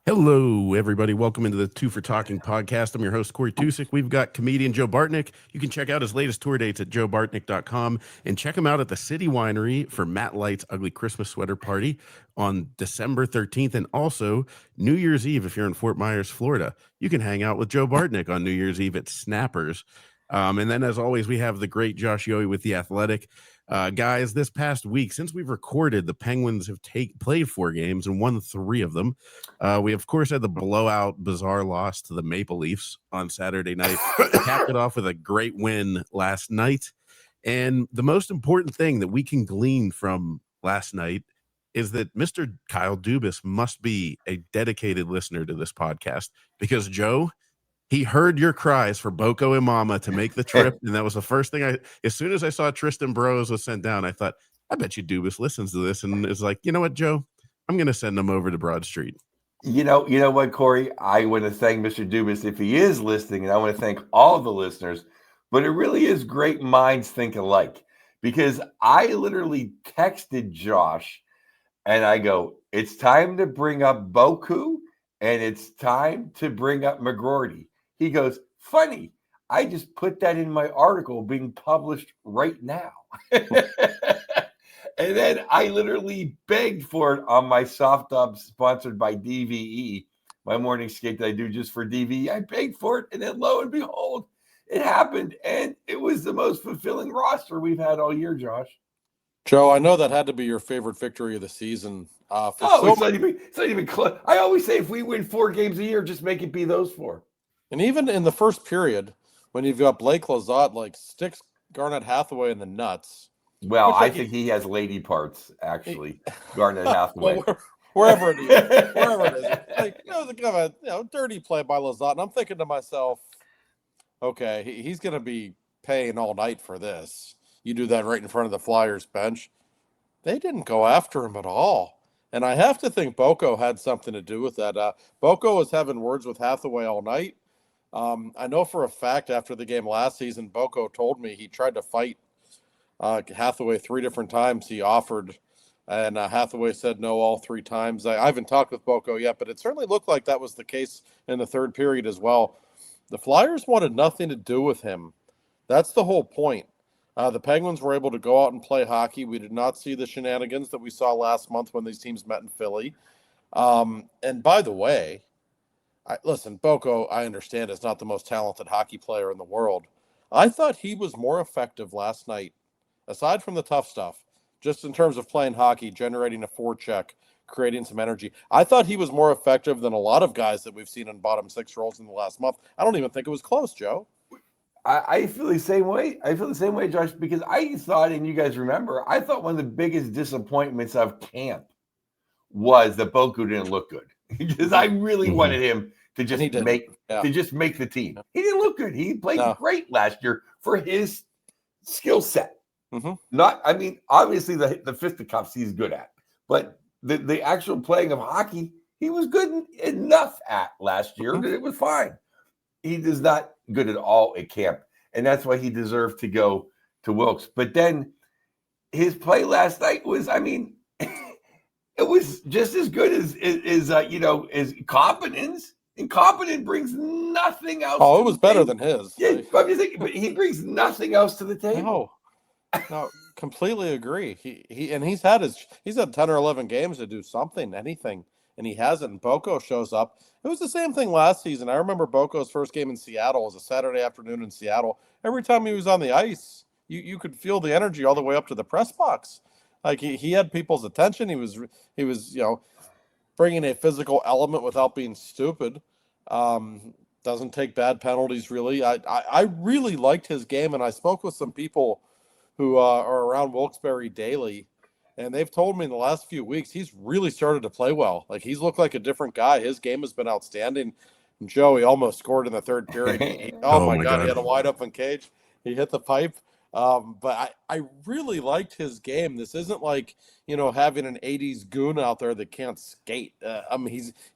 Hello, everybody. Welcome into the Two for Talking podcast. I'm your host, Corey Tusick. We've got comedian Joe Bartnick. You can check out his latest tour dates at joebartnick.com and check him out at the City Winery for Matt Light's Ugly Christmas Sweater Party on December 13th. And also New Year's Eve, if you're in Fort Myers, Florida, you can hang out with Joe Bartnick on New Year's Eve at Snappers. And then, as always, we have the great Josh Yohe with The Athletic. Guys, this past week, since we've recorded, the Penguins have played 4 games and won 3 of them. We, of course, had the blowout, bizarre loss to the Maple Leafs on Saturday night. Capped it off with a great win last night. And the most important thing that we can glean from last night is that Mr. Kyle Dubas must be a dedicated listener to this podcast because, Joe, he heard your cries for Boko and Mama to make the trip. And that was the first thing as soon as I saw Tristan Burroughs was sent down, I thought, I bet you Dubas listens to this. And it's like, you know what, Joe? I'm going to send him over to Broad Street. You know what, Corey? I want to thank Mr. Dubas if he is listening, and I want to thank all of the listeners. But it really is great minds think alike because I literally texted Josh and I go, it's time to bring up Boku and it's time to bring up McGroarty. He goes, funny. I just put that in my article being published right now. And then I literally begged for it on my soft dub sponsored by DVE, my morning skate that I do just for DVE. I begged for it, and then lo and behold, it happened. And it was the most fulfilling roster we've had all year, Josh. Joe, I know that had to be your favorite victory of the season. It's not even close. I always say if we win 4 games a year, just make it be those 4. And even in the first period, when you've got Blake Lizotte, like, sticks Garnet Hathaway in the nuts. Well, I think he has lady parts, actually. Garnet Hathaway. Well, wherever it is. Like, it was a kind of a dirty play by Lizotte. And I'm thinking to myself, okay, he's going to be paying all night for this. You do that right in front of the Flyers bench. They didn't go after him at all. And I have to think Boko had something to do with that. Boko was having words with Hathaway all night. I know for a fact after the game last season, Boko told me he tried to fight Hathaway 3 different times. He offered, and Hathaway said no all 3 times. I haven't talked with Boko yet, but it certainly looked like that was the case in the third period as well. The Flyers wanted nothing to do with him. That's the whole point. The Penguins were able to go out and play hockey. We did not see the shenanigans that we saw last month when these teams met in Philly. And by the way, listen, Boko, I understand, is not the most talented hockey player in the world. I thought he was more effective last night, aside from the tough stuff, just in terms of playing hockey, generating a forecheck, creating some energy. I thought he was more effective than a lot of guys that we've seen in bottom 6 roles in the last month. I don't even think it was close, Joe. I feel the same way. I feel the same way, Josh, because I thought, and you guys remember, I thought one of the biggest disappointments of camp was that Boku didn't look good. Because I really wanted him to just make the team. He didn't look good. He played great last year for his skill set. Obviously the fisticuffs he's good at, but the actual playing of hockey, he was good enough at last year that it was fine. He is not good at all at camp, and that's why he deserved to go to Wilkes. But then his play last night was, it was just as good as competence. And competent brings nothing else. Oh, it was better than his. Yeah, but he brings nothing else to the table. No, completely agree. He's had 10 or 11 games to do something, anything, and he hasn't. And Boko shows up. It was the same thing last season. I remember Boko's first game in Seattle was a Saturday afternoon in Seattle. Every time he was on the ice, you could feel the energy all the way up to the press box. Like he had people's attention. He was bringing a physical element without being stupid. Doesn't take bad penalties really. I really liked his game, and I spoke with some people who are around Wilkes-Barre daily, and they've told me in the last few weeks he's really started to play well. Like he's looked like a different guy. His game has been outstanding. And Joe, he almost scored in the third period. Oh my God, he had a wide open cage. He hit the pipe. But I really liked his game. This isn't like, having an 80s goon out there that can't skate.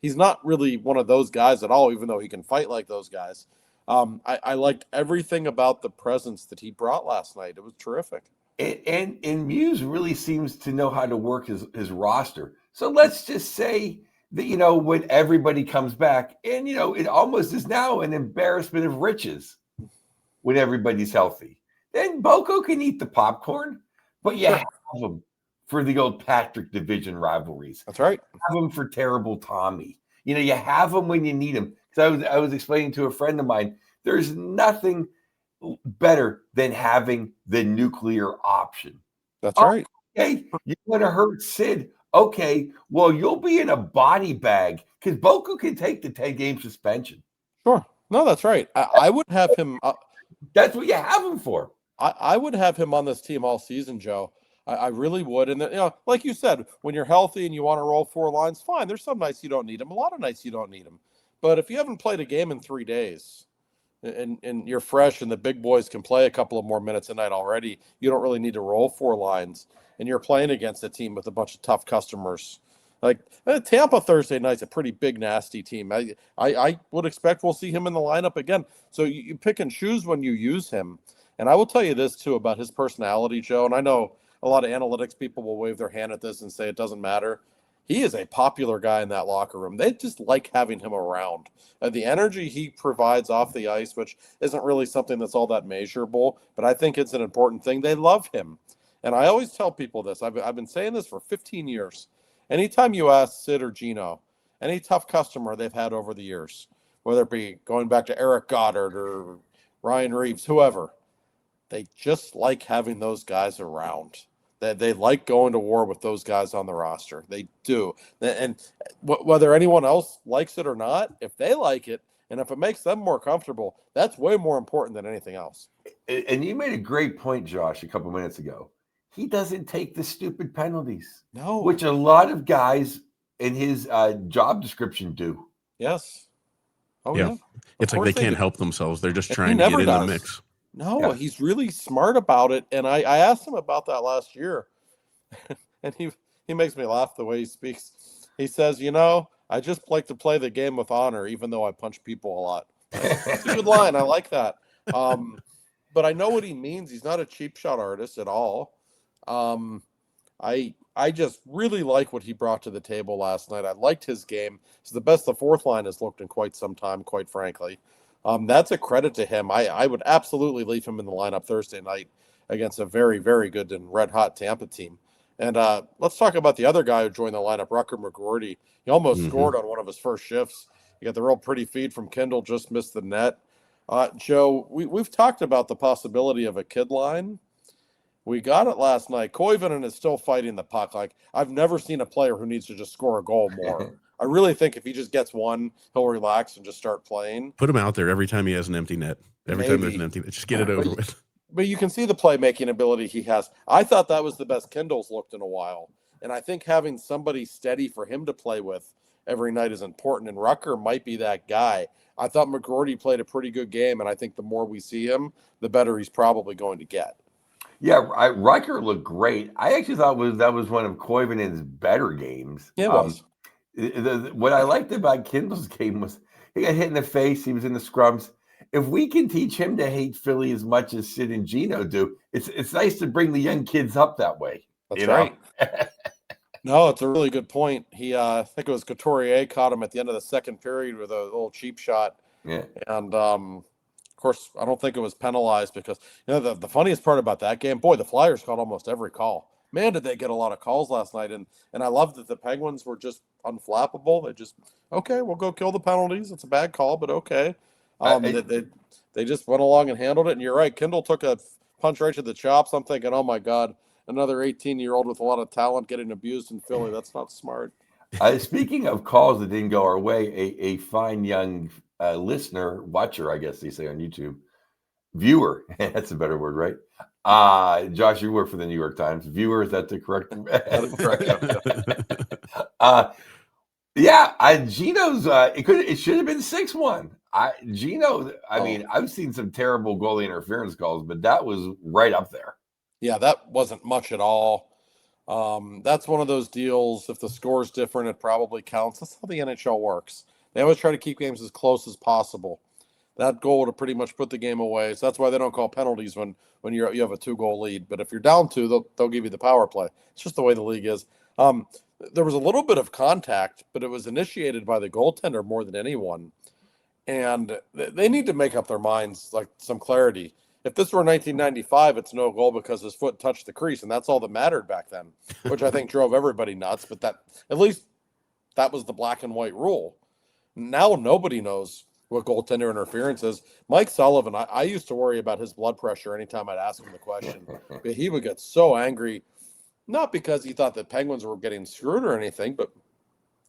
He's not really one of those guys at all, even though he can fight like those guys. I liked everything about the presence that he brought last night. It was terrific. And Muse really seems to know how to work his roster. So let's just say that, when everybody comes back, and, it almost is now an embarrassment of riches when everybody's healthy. Then Boko can eat the popcorn, but you have him for the old Patrick division rivalries. That's right. Have him for terrible Tommy. You have him when you need him. Because I was explaining to a friend of mine, there's nothing better than having the nuclear option. That's right. Okay, you want to hurt Sid? Okay, well, you'll be in a body bag because Boko can take the 10-game suspension. Sure. No, that's right. I would have him. That's what you have him for. I would have him on this team all season, Joe. I really would. And, like you said, when you're healthy and you want to roll 4 lines, fine. There's some nights you don't need him. A lot of nights you don't need him. But if you haven't played a game in 3 days and you're fresh and the big boys can play a couple of more minutes a night already, you don't really need to roll 4 lines. And you're playing against a team with a bunch of tough customers. Like Tampa Thursday night's a pretty big, nasty team. I would expect we'll see him in the lineup again. So you pick and choose when you use him. And I will tell you this, too, about his personality, Joe. And I know a lot of analytics people will wave their hand at this and say it doesn't matter. He is a popular guy in that locker room. They just like having him around. The energy he provides off the ice, which isn't really something that's all that measurable, but I think it's an important thing. They love him. And I always tell people this. I've been saying this for 15 years. Anytime you ask Sid or Gino, any tough customer they've had over the years, whether it be going back to Eric Goddard or Ryan Reeves, whoever, they just like having those guys around. They like going to war with those guys on the roster. They do. And whether anyone else likes it or not, if they like it, and if it makes them more comfortable, that's way more important than anything else. And you made a great point, Josh, a couple minutes ago. He doesn't take the stupid penalties. No. Which a lot of guys in his job description do. Yes. Oh, yeah. It's like they can't help themselves. They're just trying to get in the mix. No, he's really smart about it. And I asked him about that last year. And he makes me laugh the way he speaks. He says, I just like to play the game with honor, even though I punch people a lot. It's a good line. I like that. But I know what he means. He's not a cheap shot artist at all. I just really like what he brought to the table last night. I liked his game. It's the best the fourth line has looked in quite some time, quite frankly. That's a credit to him. I would absolutely leave him in the lineup Thursday night against a very, very good and red-hot Tampa team. And let's talk about the other guy who joined the lineup, Rucker McGroarty. He almost scored on one of his first shifts. He got the real pretty feed from Kendall, just missed the net. Joe, we've talked about the possibility of a kid line. We got it last night. Koivunen is still fighting the puck. Like, I've never seen a player who needs to just score a goal more. I really think if he just gets one, he'll relax and just start playing. Put him out there every time he has an empty net. Every time there's an empty net. Just get it over with. But you can see the playmaking ability he has. I thought that was the best Kendall's looked in a while. And I think having somebody steady for him to play with every night is important. And Rucker might be that guy. I thought McGroarty played a pretty good game. And I think the more we see him, the better he's probably going to get. Yeah, Riker looked great. I actually thought that was one of Koivunen's better games. It was. What I liked about Kendall's game was he got hit in the face. He was in the scrums. If we can teach him to hate Philly as much as Sid and Gino do, it's nice to bring the young kids up that way. That's right. No, it's a really good point. I think it was Couturier caught him at the end of the second period with a little cheap shot. Yeah. And of course, I don't think it was penalized because the funniest part about that game, boy, the Flyers caught almost every call. Man, did they get a lot of calls last night. And I love that the Penguins were just unflappable. They just, okay, we'll go kill the penalties. It's a bad call, but okay. They just went along and handled it. And you're right, Kendall took a punch right to the chops. I'm thinking, oh, my God, another 18-year-old with a lot of talent getting abused in Philly. That's not smart. Speaking of calls that didn't go our way, a fine young listener, watcher, I guess they say on YouTube, viewer, that's a better word, right? Josh, you work for the New York Times. Viewer, is that the correct? Gino's. It should have been 6-1. Gino. I mean, I've seen some terrible goalie interference calls, but that was right up there. Yeah, that wasn't much at all. That's one of those deals. If the score's different, it probably counts. That's how the NHL works. They always try to keep games as close as possible. That goal would have pretty much put the game away. So that's why they don't call penalties when you have a 2-goal lead. But if you're down 2, they'll give you the power play. It's just the way the league is. there was a little bit of contact, but it was initiated by the goaltender more than anyone. And they need to make up their minds, like some clarity. If this were 1995, it's no goal because his foot touched the crease, and that's all that mattered back then, which I think drove everybody nuts. But that, at least that was the black and white rule. Now nobody knows what goaltender interference is. Mike Sullivan, I used to worry about his blood pressure anytime I'd ask him the question. But he would get so angry, not because he thought the Penguins were getting screwed or anything, but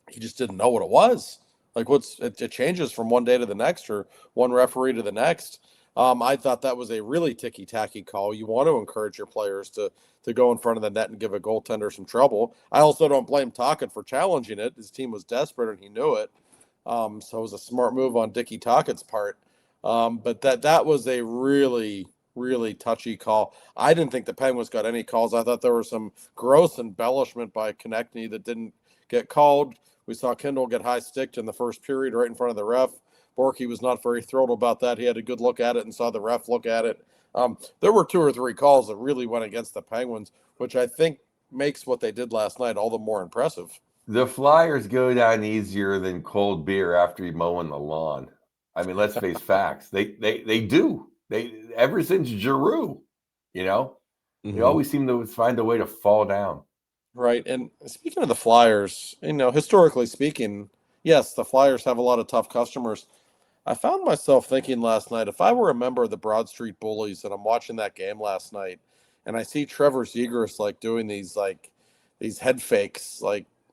he just didn't know what it was. Like it changes from one day to the next or one referee to the next. I thought that was a really ticky-tacky call. You want to encourage your players to go in front of the net and give a goaltender some trouble. I also don't blame Tocchet for challenging it. His team was desperate and he knew it. So it was a smart move on Dickie Tocchet's part. But that was a really, really touchy call. I didn't think the Penguins got any calls. I thought there was some gross embellishment by Konechny that didn't get called. We saw Kindle get high-sticked in the first period right in front of the ref. Borky was not very thrilled about that. He had a good look at it and saw the ref look at it. There were 2 or 3 calls that really went against the Penguins, which I think makes what they did last night all the more impressive. The Flyers go down easier than cold beer after you mowing the lawn. I mean, let's face facts. They do. They ever since Giroux, they always seem to find a way to fall down. Right. And speaking of the Flyers, historically speaking, yes, the Flyers have a lot of tough customers. I found myself thinking last night, if I were a member of the Broad Street Bullies and I'm watching that game last night and I see Trevor Zegras doing these head fakes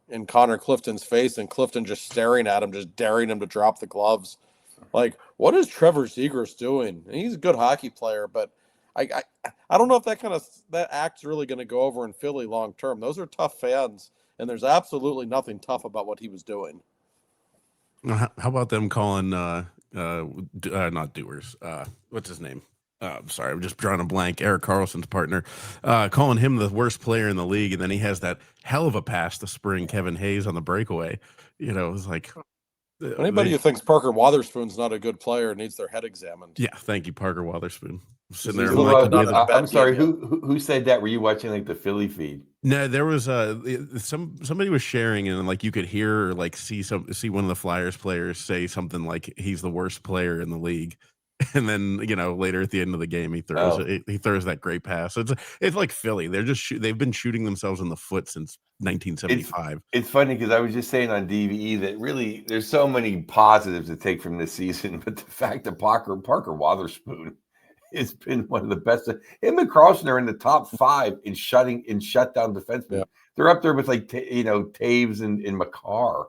in Connor Clifton's face and Clifton just staring at him, just daring him to drop the gloves. What is Trevor Zegras doing? And he's a good hockey player, but I don't know if that act's really going to go over in Philly long term. Those are tough fans, and there's absolutely nothing tough about what he was doing. How about them calling not Doers? What's his name? Sorry, I'm just drawing a blank. Erik Karlsson's partner, calling him the worst player in the league, and then he has that hell of a pass to spring Kevin Hayes on the breakaway. It's like anybody who thinks Parker Wotherspoon's not a good player needs their head examined. Yeah, thank you, Parker Wotherspoon. Sitting there, I'm sorry. Who said that? Were you watching the Philly feed? No, there was somebody was sharing and you could hear or see one of the Flyers players say something like he's the worst player in the league, and then later at the end of the game he throws that great pass. It's like Philly. They've been shooting themselves in the foot since 1975. It's funny because I was just saying on DVE that really there's so many positives to take from this season, but the fact that Parker Wotherspoon has been one of the best. Him and Karlsson are in the top 5 in shutdown defensemen. Yeah. They're up there with Taves and Makar.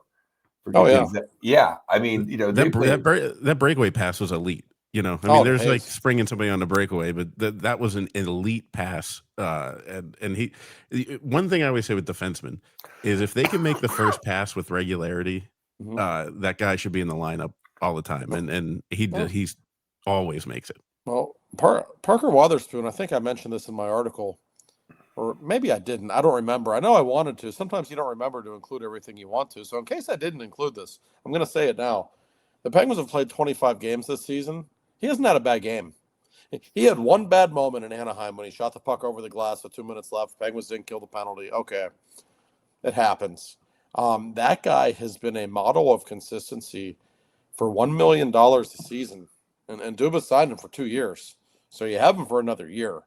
I mean, that breakaway pass was elite. There's springing somebody on the breakaway, but that was an elite pass. And one thing I always say with defensemen is if they can make the first pass with regularity, that guy should be in the lineup all the time. And he always makes it. Well, Parker Wotherspoon, I think I mentioned this in my article, or maybe I didn't. I don't remember. I know I wanted to. Sometimes you don't remember to include everything you want to. So in case I didn't include this, I'm going to say it now. The Penguins have played 25 games this season. He hasn't had a bad game. He had one bad moment in Anaheim when he shot the puck over the glass with 2 minutes left. Penguins didn't kill the penalty. Okay, it happens. That guy has been a model of consistency for $1 million a season. And Dubas signed him for 2 years. So you have him for another year.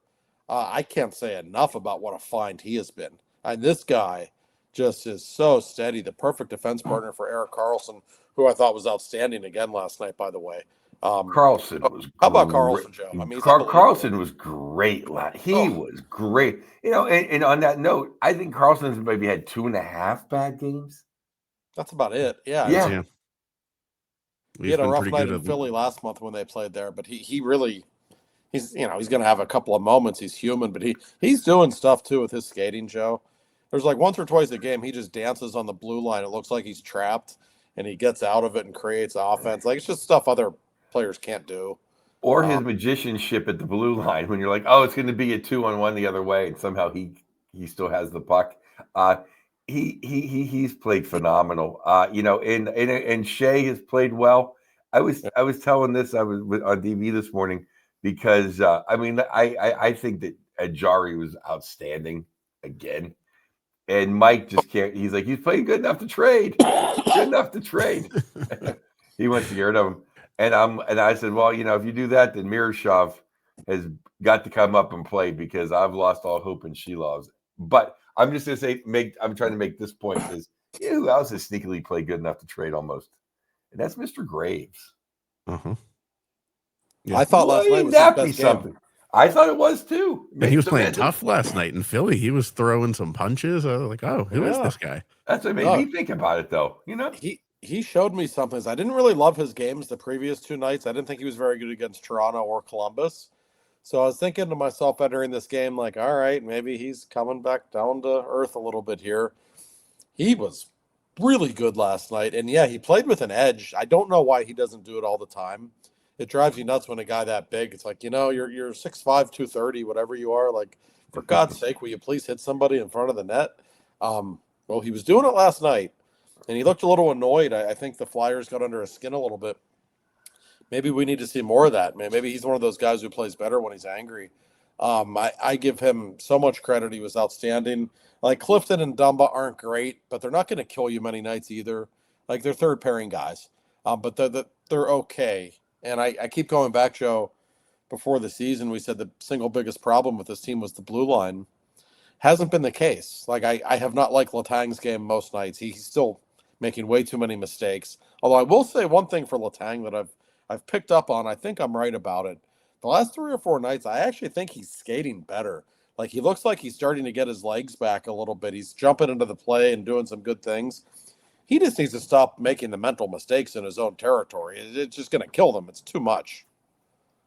I can't say enough about what a find he has been. This guy just is so steady. The perfect defense partner for Erik Karlsson, who I thought was outstanding again last night, by the way. Karlsson was great. How about Karlsson, Joe? I mean, Karlsson was great. He was great. And on that note, I think Karlsson's maybe had 2.5 bad games. That's about it. Yeah. He had a rough night in Philly last month when they played there, but he's going to have a couple of moments. He's human, but he's doing stuff too with his skating, Joe. There's once or twice a game he just dances on the blue line. It looks like he's trapped, and he gets out of it and creates offense. It's just stuff other players can't do. Or his magicianship at the blue line when you're it's going to be a 2-on-1 the other way, and somehow he still has the puck. He's played phenomenal. And Shea has played well. I was telling this. I was on DV this morning because I think that Jari was outstanding again. And Mike just can't. He's like, he's playing good enough to trade. Good enough to trade. He wants to get rid of him. And I said, well, if you do that, then Miroshov has got to come up and play because I've lost all hope in Shilovs. But I'm just gonna say, I'm trying to make this point is who else has sneakily played good enough to trade almost? And that's Mr. Graves. Uh-huh. Yeah. I thought last night was his best game. I thought it was too. And he was playing tough last night in Philly. He was throwing some punches. I was like, oh, who is this guy? That's what made me think about it, though. He showed me something. I didn't really love his games the previous 2 nights. I didn't think he was very good against Toronto or Columbus. So I was thinking to myself entering this game, like, all right, maybe he's coming back down to earth a little bit here. He was really good last night. And yeah, he played with an edge. I don't know why he doesn't do it all the time. It drives you nuts when a guy that big, it's like, you're 6'5", 230, whatever you are. Like, for God's sake, will you please hit somebody in front of the net? Well, he was doing it last night, and he looked a little annoyed. I think the Flyers got under his skin a little bit. Maybe we need to see more of that, man. Maybe he's one of those guys who plays better when he's angry. I give him so much credit. He was outstanding. Like, Clifton and Dumba aren't great, but they're not going to kill you many nights either. Like, they're third-pairing guys, but they're okay. And I keep going back, Joe. Before the season, we said the single biggest problem with this team was the blue line. Hasn't been the case. Like, I have not liked Letang's game most nights. He's still making way too many mistakes. Although I will say one thing for Letang that I've picked up on. I think I'm right about it. The last 3 or 4 nights, I actually think he's skating better. Like, he looks like he's starting to get his legs back a little bit. He's jumping into the play and doing some good things. He just needs to stop making the mental mistakes in his own territory. It's just going to kill them. It's too much.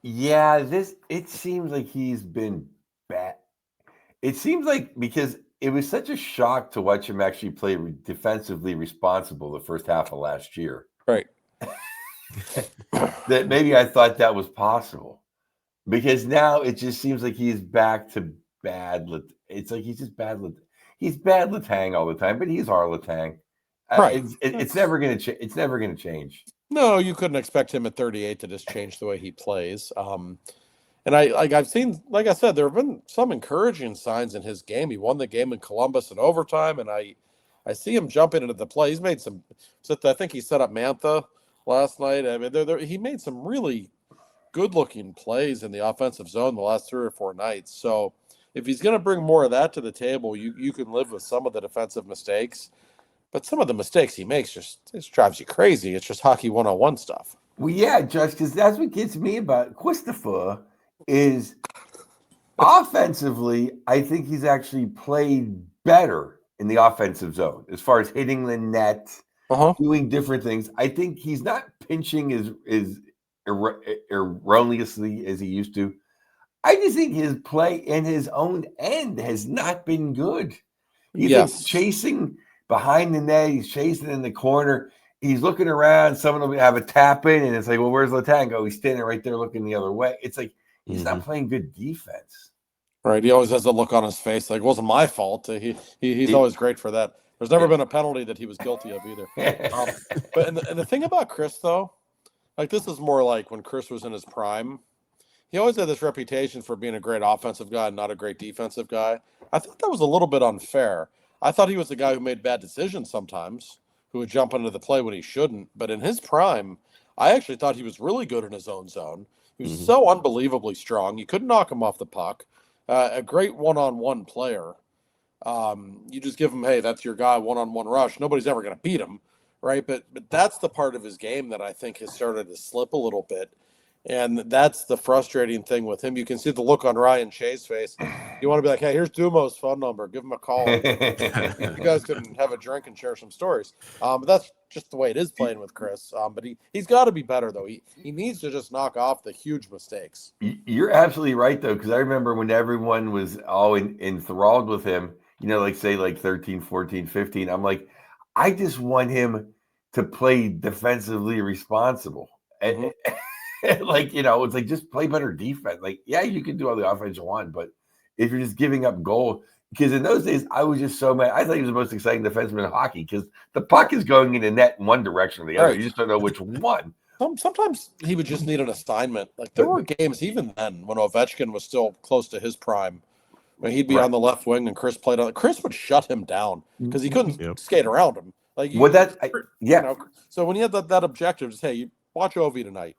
Yeah, it seems like he's been bad. It seems like because it was such a shock to watch him actually play defensively responsible the first half of last year. Right. That maybe I thought that was possible. Because now it just seems like he's back to bad. It's like he's just bad. He's bad Letang all the time, but he's our Letang. Right. It's never going to change. It's never going to change. No, you couldn't expect him at 38 to just change the way he plays. And I've seen, like I said, there have been some encouraging signs in his game. He won the game in Columbus in overtime, and I see him jumping into the play. He's made some. I think he set up Mantha last night. I mean, he made some really good-looking plays in the offensive zone the last 3 or 4 nights. So if he's going to bring more of that to the table, you can live with some of the defensive mistakes. But some of the mistakes he makes just drives you crazy. It's just hockey 101 stuff. Well, yeah, Josh, because that's what gets me about Christopher is offensively, I think he's actually played better in the offensive zone as far as hitting the net, doing different things. I think he's not pinching as erroneously as he used to. I just think his play in his own end has not been good. He's like chasing behind the net. He's chasing in the corner. He's looking around. Someone will have a tap in, and it's like, well, where's Letang? Oh, he's standing right there looking the other way. It's like he's not playing good defense. Right. He always has a look on his face like, it wasn't my fault. He's always great for that. There's never been a penalty that he was guilty of either. But and the thing about Chris, though, like this is more like when Chris was in his prime. He always had this reputation for being a great offensive guy and not a great defensive guy. I thought that was a little bit unfair. I thought he was the guy who made bad decisions sometimes, who would jump into the play when he shouldn't. But in his prime, I actually thought he was really good in his own zone. He was so unbelievably strong. You couldn't knock him off the puck. A great one-on-one player. You just give him, hey, that's your guy, one-on-one rush. Nobody's ever going to beat him, right? But that's the part of his game that I think has started to slip a little bit. And that's the frustrating thing with him. You can see the look on Ryan Shea's face. You want to be like, hey, here's Dumo's phone number. Give him a call. You guys can have a drink and share some stories. But that's just the way it is playing with Chris. But he's got to be better, though. He needs to just knock off the huge mistakes. You're absolutely right, though, because I remember when everyone was all enthralled with him, like say like 13, 14, 15. I'm like, I just want him to play defensively responsible. And like, it's like just play better defense. Like, yeah, you can do all the offense you want, but if you're just giving up goal, because in those days I was just so mad. I thought he was the most exciting defenseman in hockey because the puck is going in the net in one direction or the other. Right. You just don't know which one. Sometimes he would just need an assignment. Like there were games even then when Ovechkin was still close to his prime When he'd be Right. on the left wing and Chris played on. Chris would shut him down because he couldn't Yep. skate around him. Like Yeah. So when you had that objective, just hey, you watch Ovi tonight.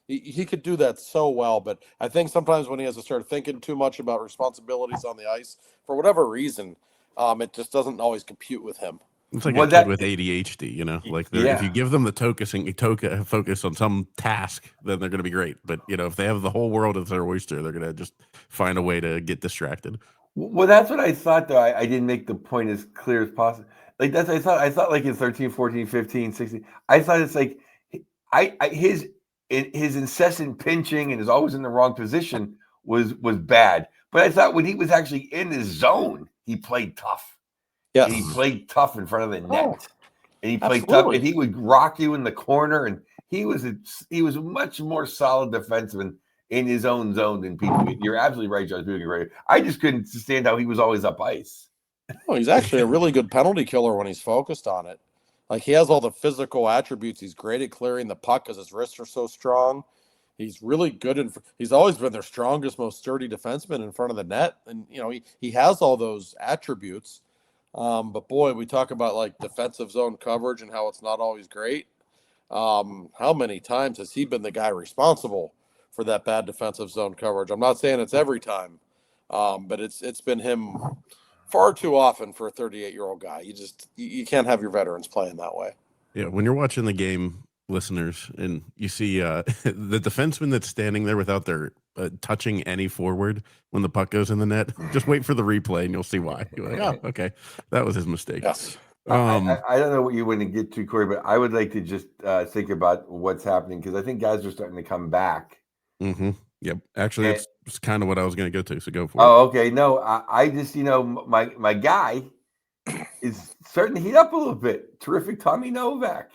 He could do that so well, but I think sometimes when he has to start thinking too much about responsibilities on the ice, for whatever reason, it just doesn't always compute with him. It's like Well, a kid with ADHD, you know, like if you give them the focus on some task, then they're going to be great. But, you know, if they have the whole world as their oyster, they're going to just find a way to get distracted. Well, that's what I thought, though. I didn't make the point as clear as possible. Like, that's what I thought like in 13, 14, 15, 16, I thought it's like his incessant pinching and is always in the wrong position was bad. But I thought when he was actually in his zone, he played tough. Yes. And he played tough in front of the net. And he played absolutely. tough, and he would rock you in the corner. And he was much more solid defenseman in his own zone than people. You're absolutely right, Josh. Right. I just couldn't stand how he was always up ice. Oh, he's actually a really good penalty killer when he's focused on it. Like he has all the physical attributes. He's great at clearing the puck because his wrists are so strong. He's really good he's always been their strongest, most sturdy defenseman in front of the net. And you know, he has all those attributes. But boy, we talk about like defensive zone coverage and how it's not always great. How many times has he been the guy responsible for that bad defensive zone coverage? I'm not saying it's every time, but it's been him far too often for a 38-year-old guy. You can't have your veterans playing that way. Yeah, when you're watching the game, listeners, and you see the defenseman that's standing there without their touching any forward when the puck goes in the net, just wait for the replay and you'll see why. You're like, oh, okay, that was his mistake. Yes. I don't know what you want to get to, Corey, but I would like to just think about what's happening because I think guys are starting to come back. Mm-hmm. Yep. Actually, it's kind of what I was going to go to. So go for it. Oh, okay. No, I just, my guy is starting to heat up a little bit. Terrific Tommy Novak.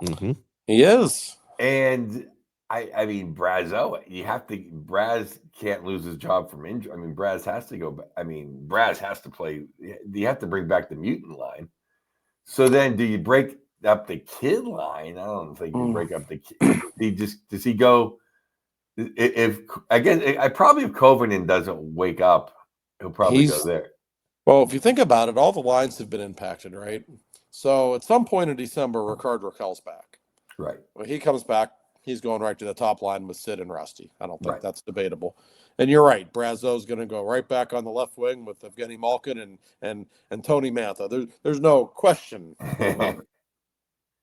Mm-hmm. He is. And I mean, Braz can't lose his job from injury. I mean, Braz has to go. Braz has to play. You have to bring back the mutant line. So then do you break up the kid line? I don't think you break up the kid. Does he go? If Kovanen doesn't wake up, he'll probably go there. Well, if you think about it, all the lines have been impacted, right? So at some point in December, Ricard Raquel's back. Right. When he comes back, he's going right to the top line with Sid and Rusty. I don't think that's debatable. And you're right. Brazeau's going to go right back on the left wing with Evgeny Malkin and Tony Mantha. There's no question.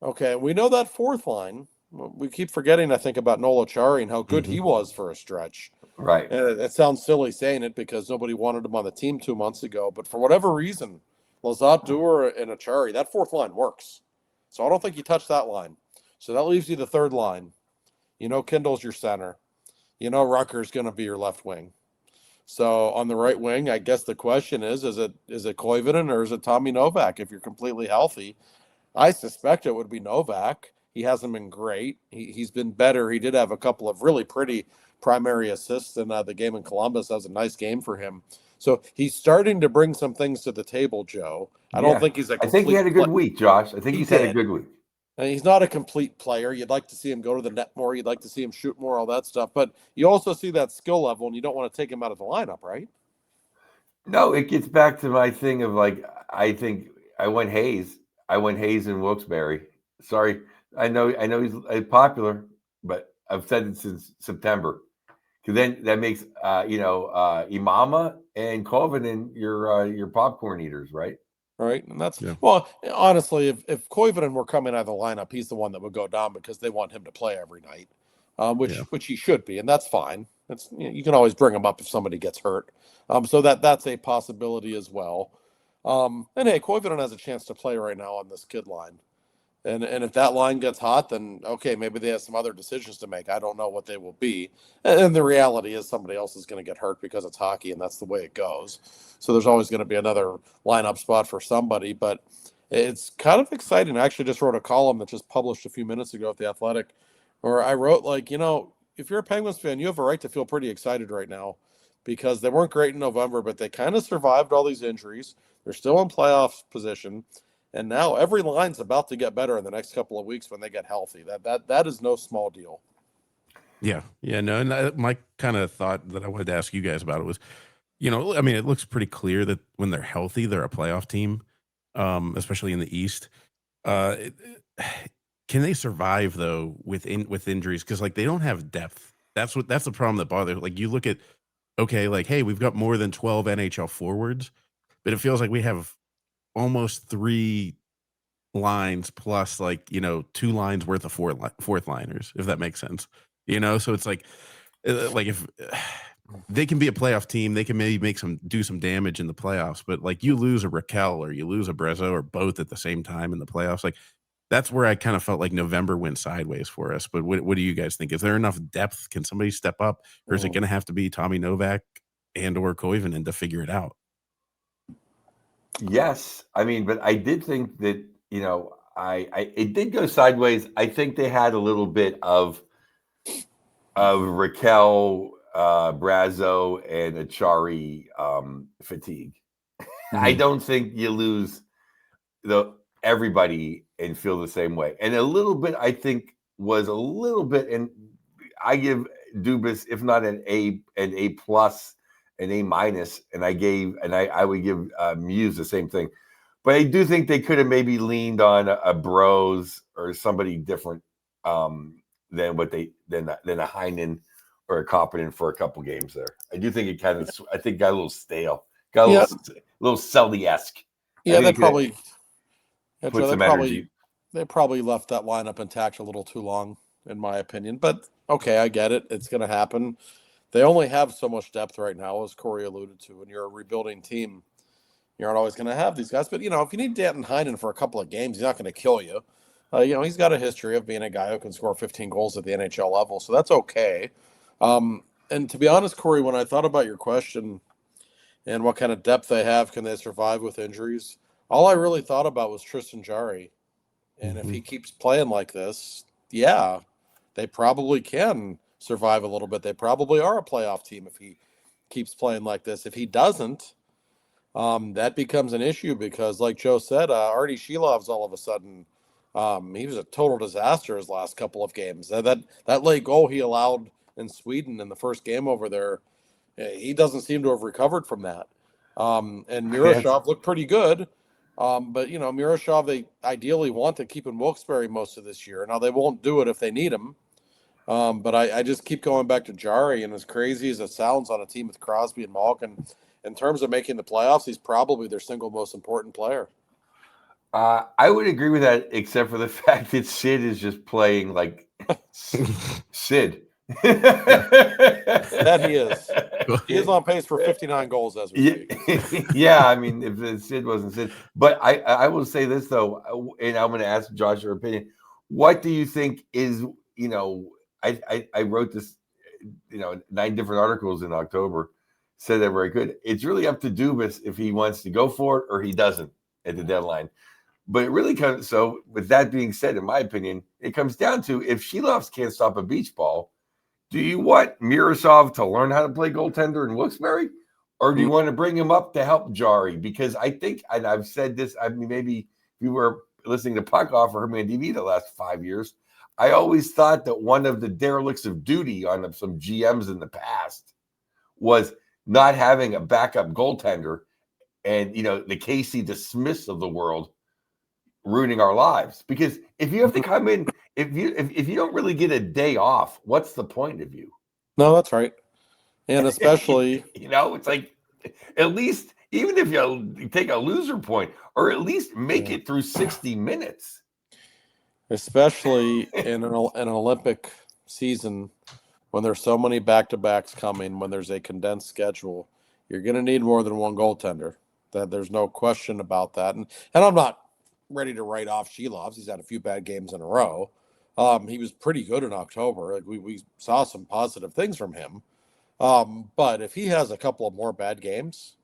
Okay, we know that fourth line. We keep forgetting, I think, about Noel Acciari and how good he was for a stretch. Right. And it sounds silly saying it because nobody wanted him on the team 2 months ago. But for whatever reason, Lazat, Dewar, and Acciari, that fourth line works. So I don't think you touch that line. So that leaves you the third line. Kindle's your center. Rucker's going to be your left wing. So on the right wing, I guess the question is it Koivunen or is it Tommy Novak? If you're completely healthy, I suspect it would be Novak. He hasn't been great. He's been better. He did have a couple of really pretty primary assists in the game in Columbus. That was a nice game for him. So he's starting to bring some things to the table, Joe. I don't think he's I think he had a good week, Josh. I think he's had a good week. And he's not a complete player. You'd like to see him go to the net more. You'd like to see him shoot more, all that stuff. But you also see that skill level, and you don't want to take him out of the lineup, right? No, it gets back to my thing of I think I went Hayes and Wilkes-Barre. Sorry, I know he's popular, but I've said it since September. Because then that makes Imama and Koivunen your popcorn eaters, right? Right, and that's well. Honestly, if Koivunen were coming out of the lineup, he's the one that would go down because they want him to play every night, which he should be, and that's fine. That's you can always bring him up if somebody gets hurt, so that's a possibility as well. And hey, Koivunen has a chance to play right now on this kid line, and if that line gets hot, then okay, maybe they have some other decisions to make. I don't know what they will be, and the reality is somebody else is going to get hurt because it's hockey, and that's the way it goes. So there's always going to be another lineup spot for somebody, but it's kind of exciting. I actually just wrote a column that just published a few minutes ago at The Athletic, where I wrote if you're a Penguins fan, you have a right to feel pretty excited right now because they weren't great in November, but they kind of survived all these injuries. They're still in playoff position. And now every line's about to get better in the next couple of weeks when they get healthy. That is no small deal. Yeah. No. And my kind of thought that I wanted to ask you guys about it was, I mean, it looks pretty clear that when they're healthy, they're a playoff team, especially in the East. Uh, it- can they survive though with injuries? Because like they don't have depth. That's the problem that bothers. Like you look at okay, like hey, we've got more than 12 NHL forwards, but it feels like we have almost three lines plus like two lines worth of fourth liners, if that makes sense. So it's like if they can be a playoff team, they can maybe do some damage in the playoffs, but like you lose a Raquel or you lose a Brezzo or both at the same time in the playoffs, like that's where I kind of felt like November went sideways for us. But what do you guys think? Is there enough depth? Can somebody step up, or is it going to have to be Tommy Novak and or Koivunen to figure it out? Yes, I mean, but I did think that I it did go sideways. I think they had a little bit of Raquel, Brazo, and Achari fatigue. I don't think you lose everybody and feel the same way. And a little bit, I think, was a little bit, and I give Dubas, if not an A plus, an A minus, and I would give Muse the same thing. But I do think they could have maybe leaned on a Bros or somebody different than a Heinen or a Koppinen for a couple games there. I do think it kind of got a little stale, got a little Selly-esque. Yeah, they probably energy. They probably left that lineup intact a little too long, in my opinion. But okay, I get it. It's going to happen. They only have so much depth right now, as Corey alluded to. When you're a rebuilding team, you're not always going to have these guys. But, if you need Danton Heinen for a couple of games, he's not going to kill you. He's got a history of being a guy who can score 15 goals at the NHL level, so that's okay. And to be honest, Corey, when I thought about your question and what kind of depth they have, can they survive with injuries, all I really thought about was Tristan Jarry. And if he keeps playing like this, yeah, they probably can survive a little bit. They probably are a playoff team if he keeps playing like this. If he doesn't, that becomes an issue because, like Joe said, Artie Shilov's all of a sudden, he was a total disaster his last couple of games. That late goal he allowed in Sweden in the first game over there, he doesn't seem to have recovered from that. And Miroshov looked pretty good. But Miroshov, they ideally want to keep in Wilkes-Barre most of this year. Now they won't do it if they need him. But I just keep going back to Jarry, and as crazy as it sounds on a team with Crosby and Malkin, in terms of making the playoffs, he's probably their single most important player. I would agree with that, except for the fact that Sid is just playing like Sid. That he is. He is on pace for 59 goals as we speak. Yeah, I mean, if Sid wasn't Sid. But I will say this, though, and I'm going to ask Josh your opinion. What do you think is, I wrote this, 9 different articles in October, said they're very good. It's really up to Dubas if he wants to go for it or he doesn't at the deadline. But it really comes, so with that being said, in my opinion, it comes down to if Shilovs can't stop a beach ball, do you want Miroshov to learn how to play goaltender in Wilkes-Barre? Or do you want to bring him up to help Jarry? Because I think, and I've said this, I mean, maybe you were listening to Puck Off or Herman TV the last 5 years. I always thought that one of the derelicts of duty on some GMs in the past was not having a backup goaltender and, the Casey DeSmiths of the world ruining our lives. Because if you have to come in, if you don't really get a day off, what's the point of you? No, that's right. And especially, it's like at least even if you take a loser point, or at least make it through 60 minutes. Especially in an Olympic season when there's so many back-to-backs coming, when there's a condensed schedule, you're going to need more than one goaltender. That there's no question about that. And I'm not ready to write off Shilovs. He's had a few bad games in a row. He was pretty good in October. Like we saw some positive things from him. But if he has a couple of more bad games,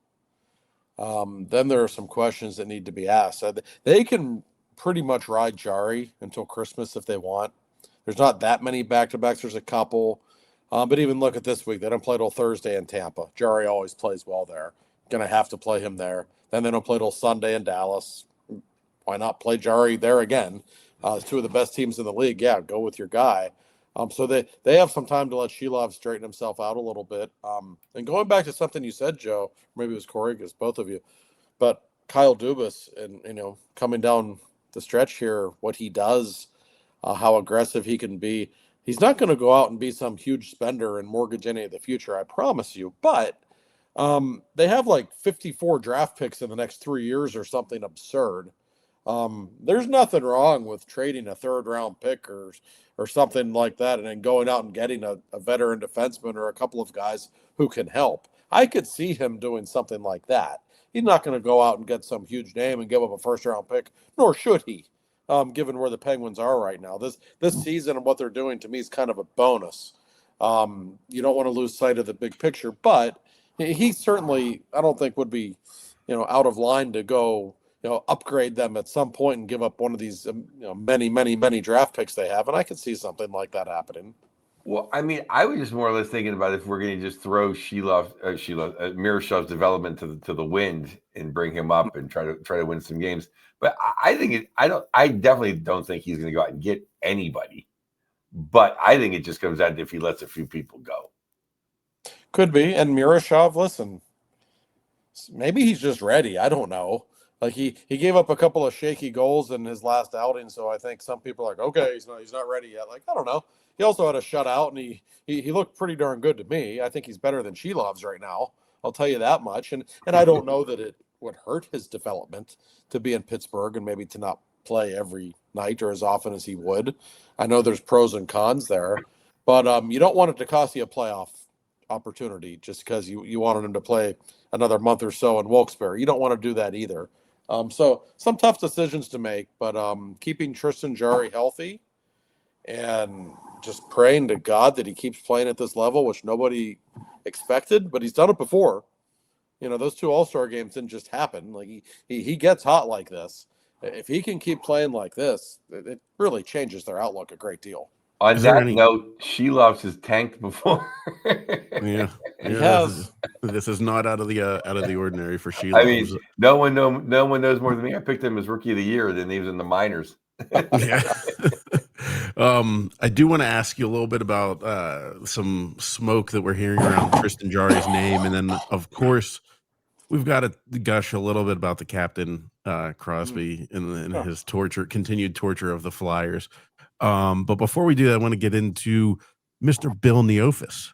then there are some questions that need to be asked. They can pretty much ride Jarry until Christmas if they want. There's not that many back-to-backs. There's a couple. But even look at this week. They don't play till Thursday in Tampa. Jarry always plays well there. Going to have to play him there. Then they don't play till Sunday in Dallas. Why not play Jarry there again? Two of the best teams in the league. Yeah, go with your guy. So they have some time to let Shelov straighten himself out a little bit. And going back to something you said, Joe, maybe it was Corey, because both of you, but Kyle Dubas, and coming down the stretch here, what he does, how aggressive he can be. He's not going to go out and be some huge spender and mortgage any of the future, I promise you. But they have like 54 draft picks in the next 3 years or something absurd. There's nothing wrong with trading a third round pick or something like that, and then going out and getting a veteran defenseman or a couple of guys who can help. I could see him doing something like that. He's not going to go out and get some huge name and give up a first round pick, nor should he, given where the Penguins are right now. This season and what they're doing to me is kind of a bonus. You don't want to lose sight of the big picture, but he certainly, I don't think, would be, out of line to go, upgrade them at some point and give up one of these, many draft picks they have. And I could see something like that happening. Well, I mean, I was just more or less thinking about if we're going to just throw Miroshov's development to the wind and bring him up and try to win some games. But I definitely don't think he's going to go out and get anybody. But I think it just comes down to if he lets a few people go. Could be. And Miroshov, listen, maybe he's just ready. I don't know. Like he gave up a couple of shaky goals in his last outing, so I think some people are like, okay, he's not ready yet. Like, I don't know. He also had a shutout, and he looked pretty darn good to me. I think he's better than Shelov's right now. I'll tell you that much. And I don't know that it would hurt his development to be in Pittsburgh and maybe to not play every night or as often as he would. I know there's pros and cons there, but you don't want it to cost you a playoff opportunity just because you wanted him to play another month or so in Wilkes-Barre. You don't want to do that either. So some tough decisions to make, but keeping Tristan Jarry healthy and just praying to God that he keeps playing at this level, which nobody expected, but he's done it before. Those 2 All-Star games didn't just happen. Like he gets hot like this. If he can keep playing like this, it really changes their outlook a great deal. On that note, Shelov's has tanked before. Yeah. He has. This is not out of the ordinary for Shelov. I mean, no one knows more than me. I picked him as Rookie of the Year, then he was in the minors. Yeah. I do want to ask you a little bit about some smoke that we're hearing around Tristan Jarry's name, and then of course we've got to gush a little bit about the captain, Crosby, and his continued torture of the Flyers. But before we do that, I want to get into Mr. Bill Neofus,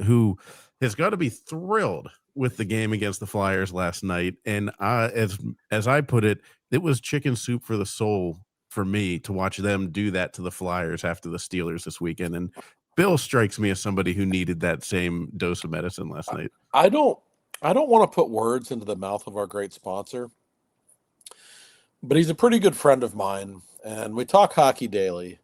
who has got to be thrilled with the game against the Flyers last night. And as I put it, it was chicken soup for the soul for me to watch them do that to the Flyers after the Steelers this weekend. And Bill strikes me as somebody who needed that same dose of medicine last night. I don't want to put words into the mouth of our great sponsor, but he's a pretty good friend of mine, and we talk hockey daily.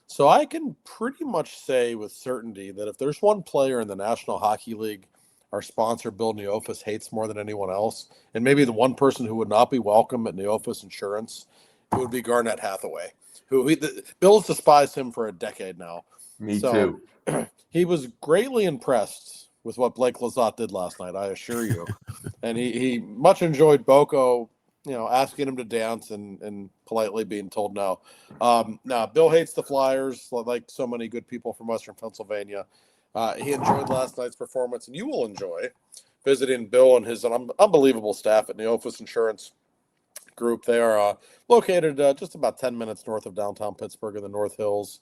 So I can pretty much say with certainty that if there's one player in the National Hockey League our sponsor, Bill Neofus, hates more than anyone else, and maybe the one person who would not be welcome at Neofus Insurance, it would be Garnett Hathaway, Bill's despised him for a decade now. Me too. He was greatly impressed with what Blake Lizotte did last night, I assure you. And he much enjoyed Boko, asking him to dance and politely being told no. Now, Bill hates the Flyers, like so many good people from Western Pennsylvania. He enjoyed last night's performance, and you will enjoy visiting Bill and his unbelievable staff at Neofus Insurance Group. They are located just about 10 minutes north of downtown Pittsburgh in the North Hills.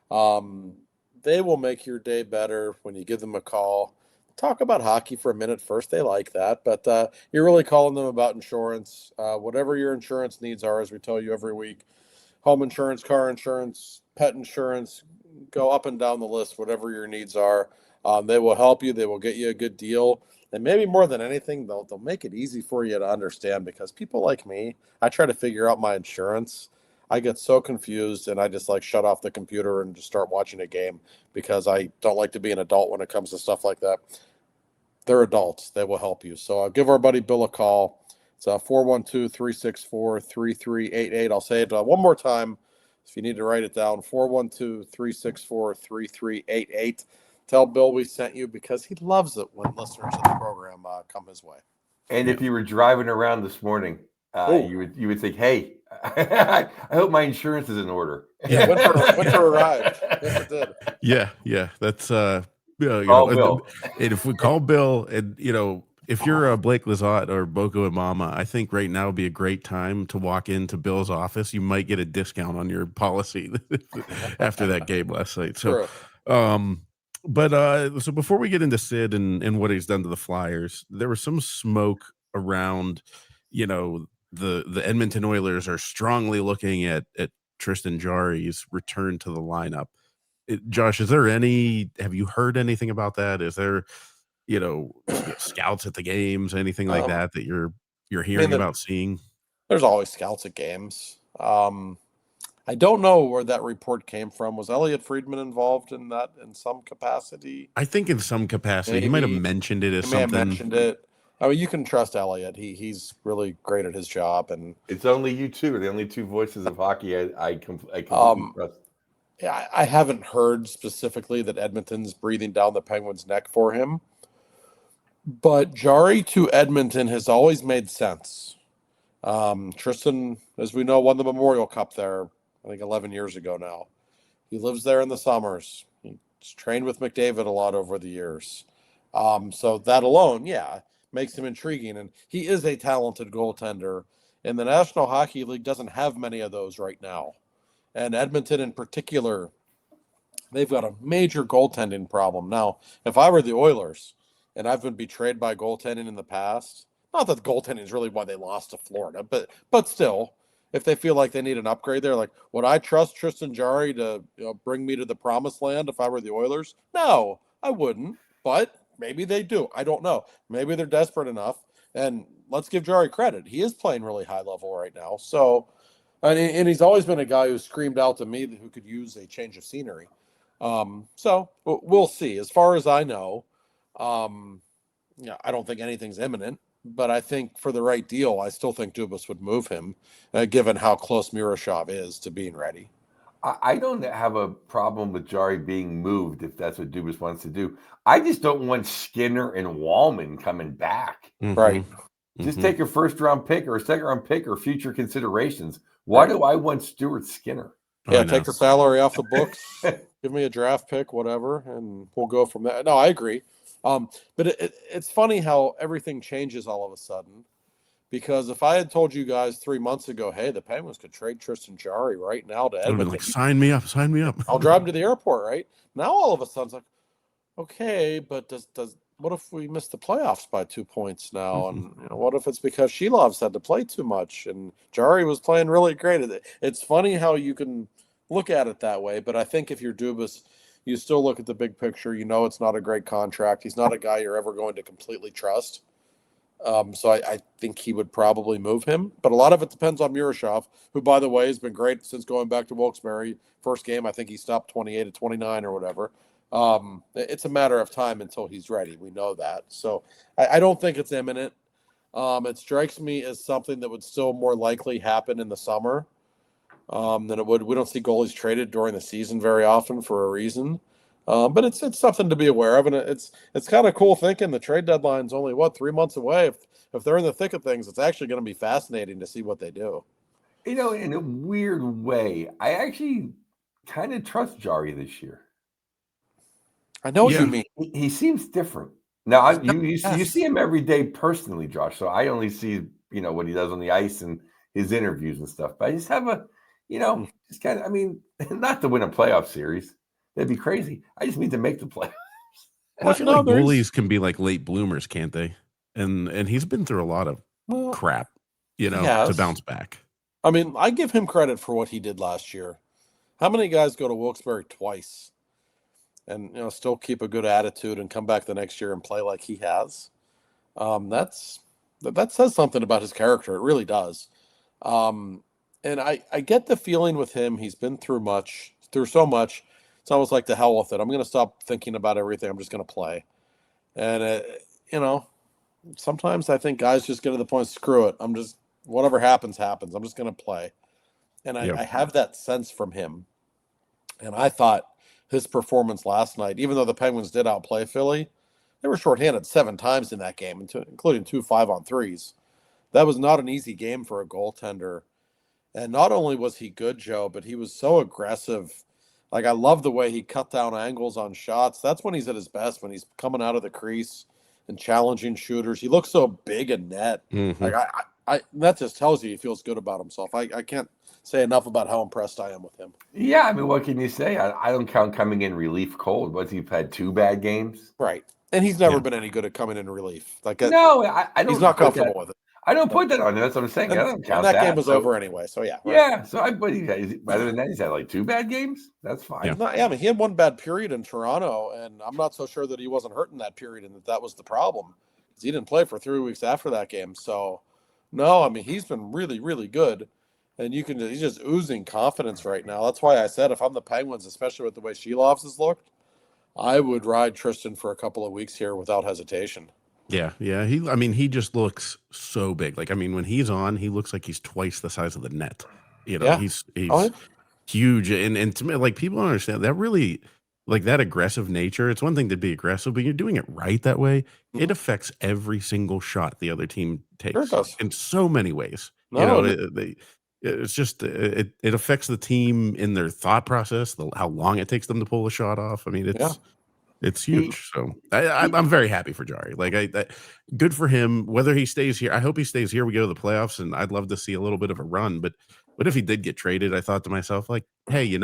They will make your day better when you give them a call. Talk about hockey for a minute first. They like that, but you're really calling them about insurance. Whatever your insurance needs are, as we tell you every week, home insurance, car insurance, pet insurance, go up and down the list, whatever your needs are. They will help you. They will get you a good deal. And maybe more than anything, they'll make it easy for you to understand, because people like me, I try to figure out my insurance. I get so confused, and I just shut off the computer and just start watching a game, because I don't like to be an adult when it comes to stuff like that. They're adults. They will help you. So I'll give our buddy Bill a call. It's 412-364-3388. I'll say it one more time if you need to write it down. 412-364-3388. Tell Bill we sent you, because he loves it when listeners of the program come his way. And if you were driving around this morning you would think, hey, I hope my insurance is in order. Yeah, winter arrived. Yes, it did. Yeah. That's Call Bill. and if we call Bill, and if you're Blake Lizotte or Boko Imama, I think right now would be a great time to walk into Bill's office. You might get a discount on your policy after that game last night. So, True. so before we get into Sid and what he's done to the Flyers, there was some smoke around, the Edmonton Oilers are strongly looking at Tristan Jarry's return to the lineup. Josh, have you heard anything about that? Is there, scouts at the games, anything like that you're hearing about seeing? There's always scouts at games. I don't know where that report came from. Was Elliot Friedman involved in that in some capacity? I think in some capacity. Maybe. He might have mentioned it as something. May have mentioned it. I mean, you can trust Elliot. He's really great at his job, and it's only you two are the only two voices of hockey I completely trust. Yeah, I haven't heard specifically that Edmonton's breathing down the Penguins' neck for him, but Jarry to Edmonton has always made sense. Tristan, as we know, won the Memorial Cup there, I think 11 years ago now. He lives there in the summers. He's trained with McDavid a lot over the years. So that alone, makes him intriguing. And he is a talented goaltender. And the National Hockey League doesn't have many of those right now. And Edmonton in particular, they've got a major goaltending problem. Now, if I were the Oilers, and I've been betrayed by goaltending in the past, not that goaltending is really why they lost to Florida, but still, if they feel like they need an upgrade there, like, would I trust Tristan Jarry to bring me to the promised land if I were the Oilers? No, I wouldn't, but maybe they do. I don't know. Maybe they're desperate enough, and let's give Jarry credit. He is playing really high level right now, so... And he's always been a guy who screamed out to me who could use a change of scenery. So we'll see. As far as I know, I don't think anything's imminent, but I think for the right deal, I still think Dubas would move him, given how close Miroshov is to being ready. I don't have a problem with Jarry being moved if that's what Dubas wants to do. I just don't want Skinner and Wallman coming back. Mm-hmm. Right. Just take a first-round pick or a second-round pick or future considerations. Why do I want Stuart Skinner? Yeah, take the salary off the books, give me a draft pick, whatever, and we'll go from there. No, I agree. But it's funny how everything changes all of a sudden. Because if I had told you guys 3 months ago, hey, the Penguins could trade Tristan Jarry right now to Edmonton. Like, sign me up. I'll drive him to the airport, right? Now all of a sudden it's like, okay, but what if we miss the playoffs by 2 points now? And what if it's because Shilov's had to play too much and Jarry was playing really great? It's funny how you can look at it that way, but I think if you're Dubas, you still look at the big picture. It's not a great contract. He's not a guy you're ever going to completely trust. So I think he would probably move him. But a lot of it depends on Miroshov, who, by the way, has been great since going back to Wilkes-Barre. First game, I think he stopped 28 of 29 or whatever. It's a matter of time until he's ready. We know that. So I don't think it's imminent. It strikes me as something that would still more likely happen in the summer than it would. We don't see goalies traded during the season very often for a reason. But it's something to be aware of, and it's kind of cool thinking the trade deadline's only 3 months away. If they're in the thick of things, it's actually going to be fascinating to see what they do. In a weird way, I actually kind of trust Jarry this year. I know what you mean. He seems different. Now, you see him every day personally, Josh. So I only see what he does on the ice and his interviews and stuff. But I just have just kind of. I mean, not to win a playoff series. That'd be crazy. I just need to make the playoffs. Well, I feel like goalies can be like late bloomers, can't they? And he's been through a lot of crap, to bounce back. I mean, I give him credit for what he did last year. How many guys go to Wilkes-Barre twice and still keep a good attitude and come back the next year and play like he has? That says something about his character. It really does. And I get the feeling with him, he's been through so much. It's almost like the hell with it. I'm going to stop thinking about everything. I'm just going to play. And, sometimes I think guys just get to the point, screw it. Whatever happens, happens. I'm just going to play. And I have that sense from him. And I thought his performance last night, even though the Penguins did outplay Philly, they were shorthanded 7 times in that game, including 2 5-on-3s. that was not an easy game for a goaltender. And not only was he good, Joe, but he was so aggressive. Like, I love the way he cut down angles on shots. That's when he's at his best, when he's coming out of the crease and challenging shooters. He looks so big and net. Like, that just tells you he feels good about himself. I can't say enough about how impressed I am with him. Yeah, I mean, what can you say? I don't count coming in relief cold. What's he had 2 bad games? Right. And he's never been any good at coming in relief. Like, No, I don't. he's not comfortable with it. I don't put that on him. That's what I'm saying. I don't count that game was over anyway. So, yeah. Right. Yeah. So, but other than that, he's had like 2 bad games. That's fine. I mean, he had one bad period in Toronto, and I'm not so sure that he wasn't hurt in that period and that was the problem. Because he didn't play for 3 weeks after that game. So, no, I mean, he's been really, really good. And he's just oozing confidence right now. That's why I said if I'm the Penguins, especially with the way Shelovs has looked, I would ride Tristan for a couple of weeks here without hesitation. Yeah. He just looks so big. Like, I mean, when he's on, he looks like he's twice the size of the net. He's huge. And to me, like, people don't understand that really, like, that aggressive nature. It's one thing to be aggressive, but you're doing it right that way. Mm-hmm. It affects every single shot the other team takes in so many ways. It's just it affects the team in their thought process, how long it takes them to pull a shot off. I mean, it's huge. So I'm very happy for Jari. Like, good for him. Whether he stays here, I hope he stays here. We go to the playoffs, and I'd love to see a little bit of a run. But if he did get traded, I thought to myself, like, hey,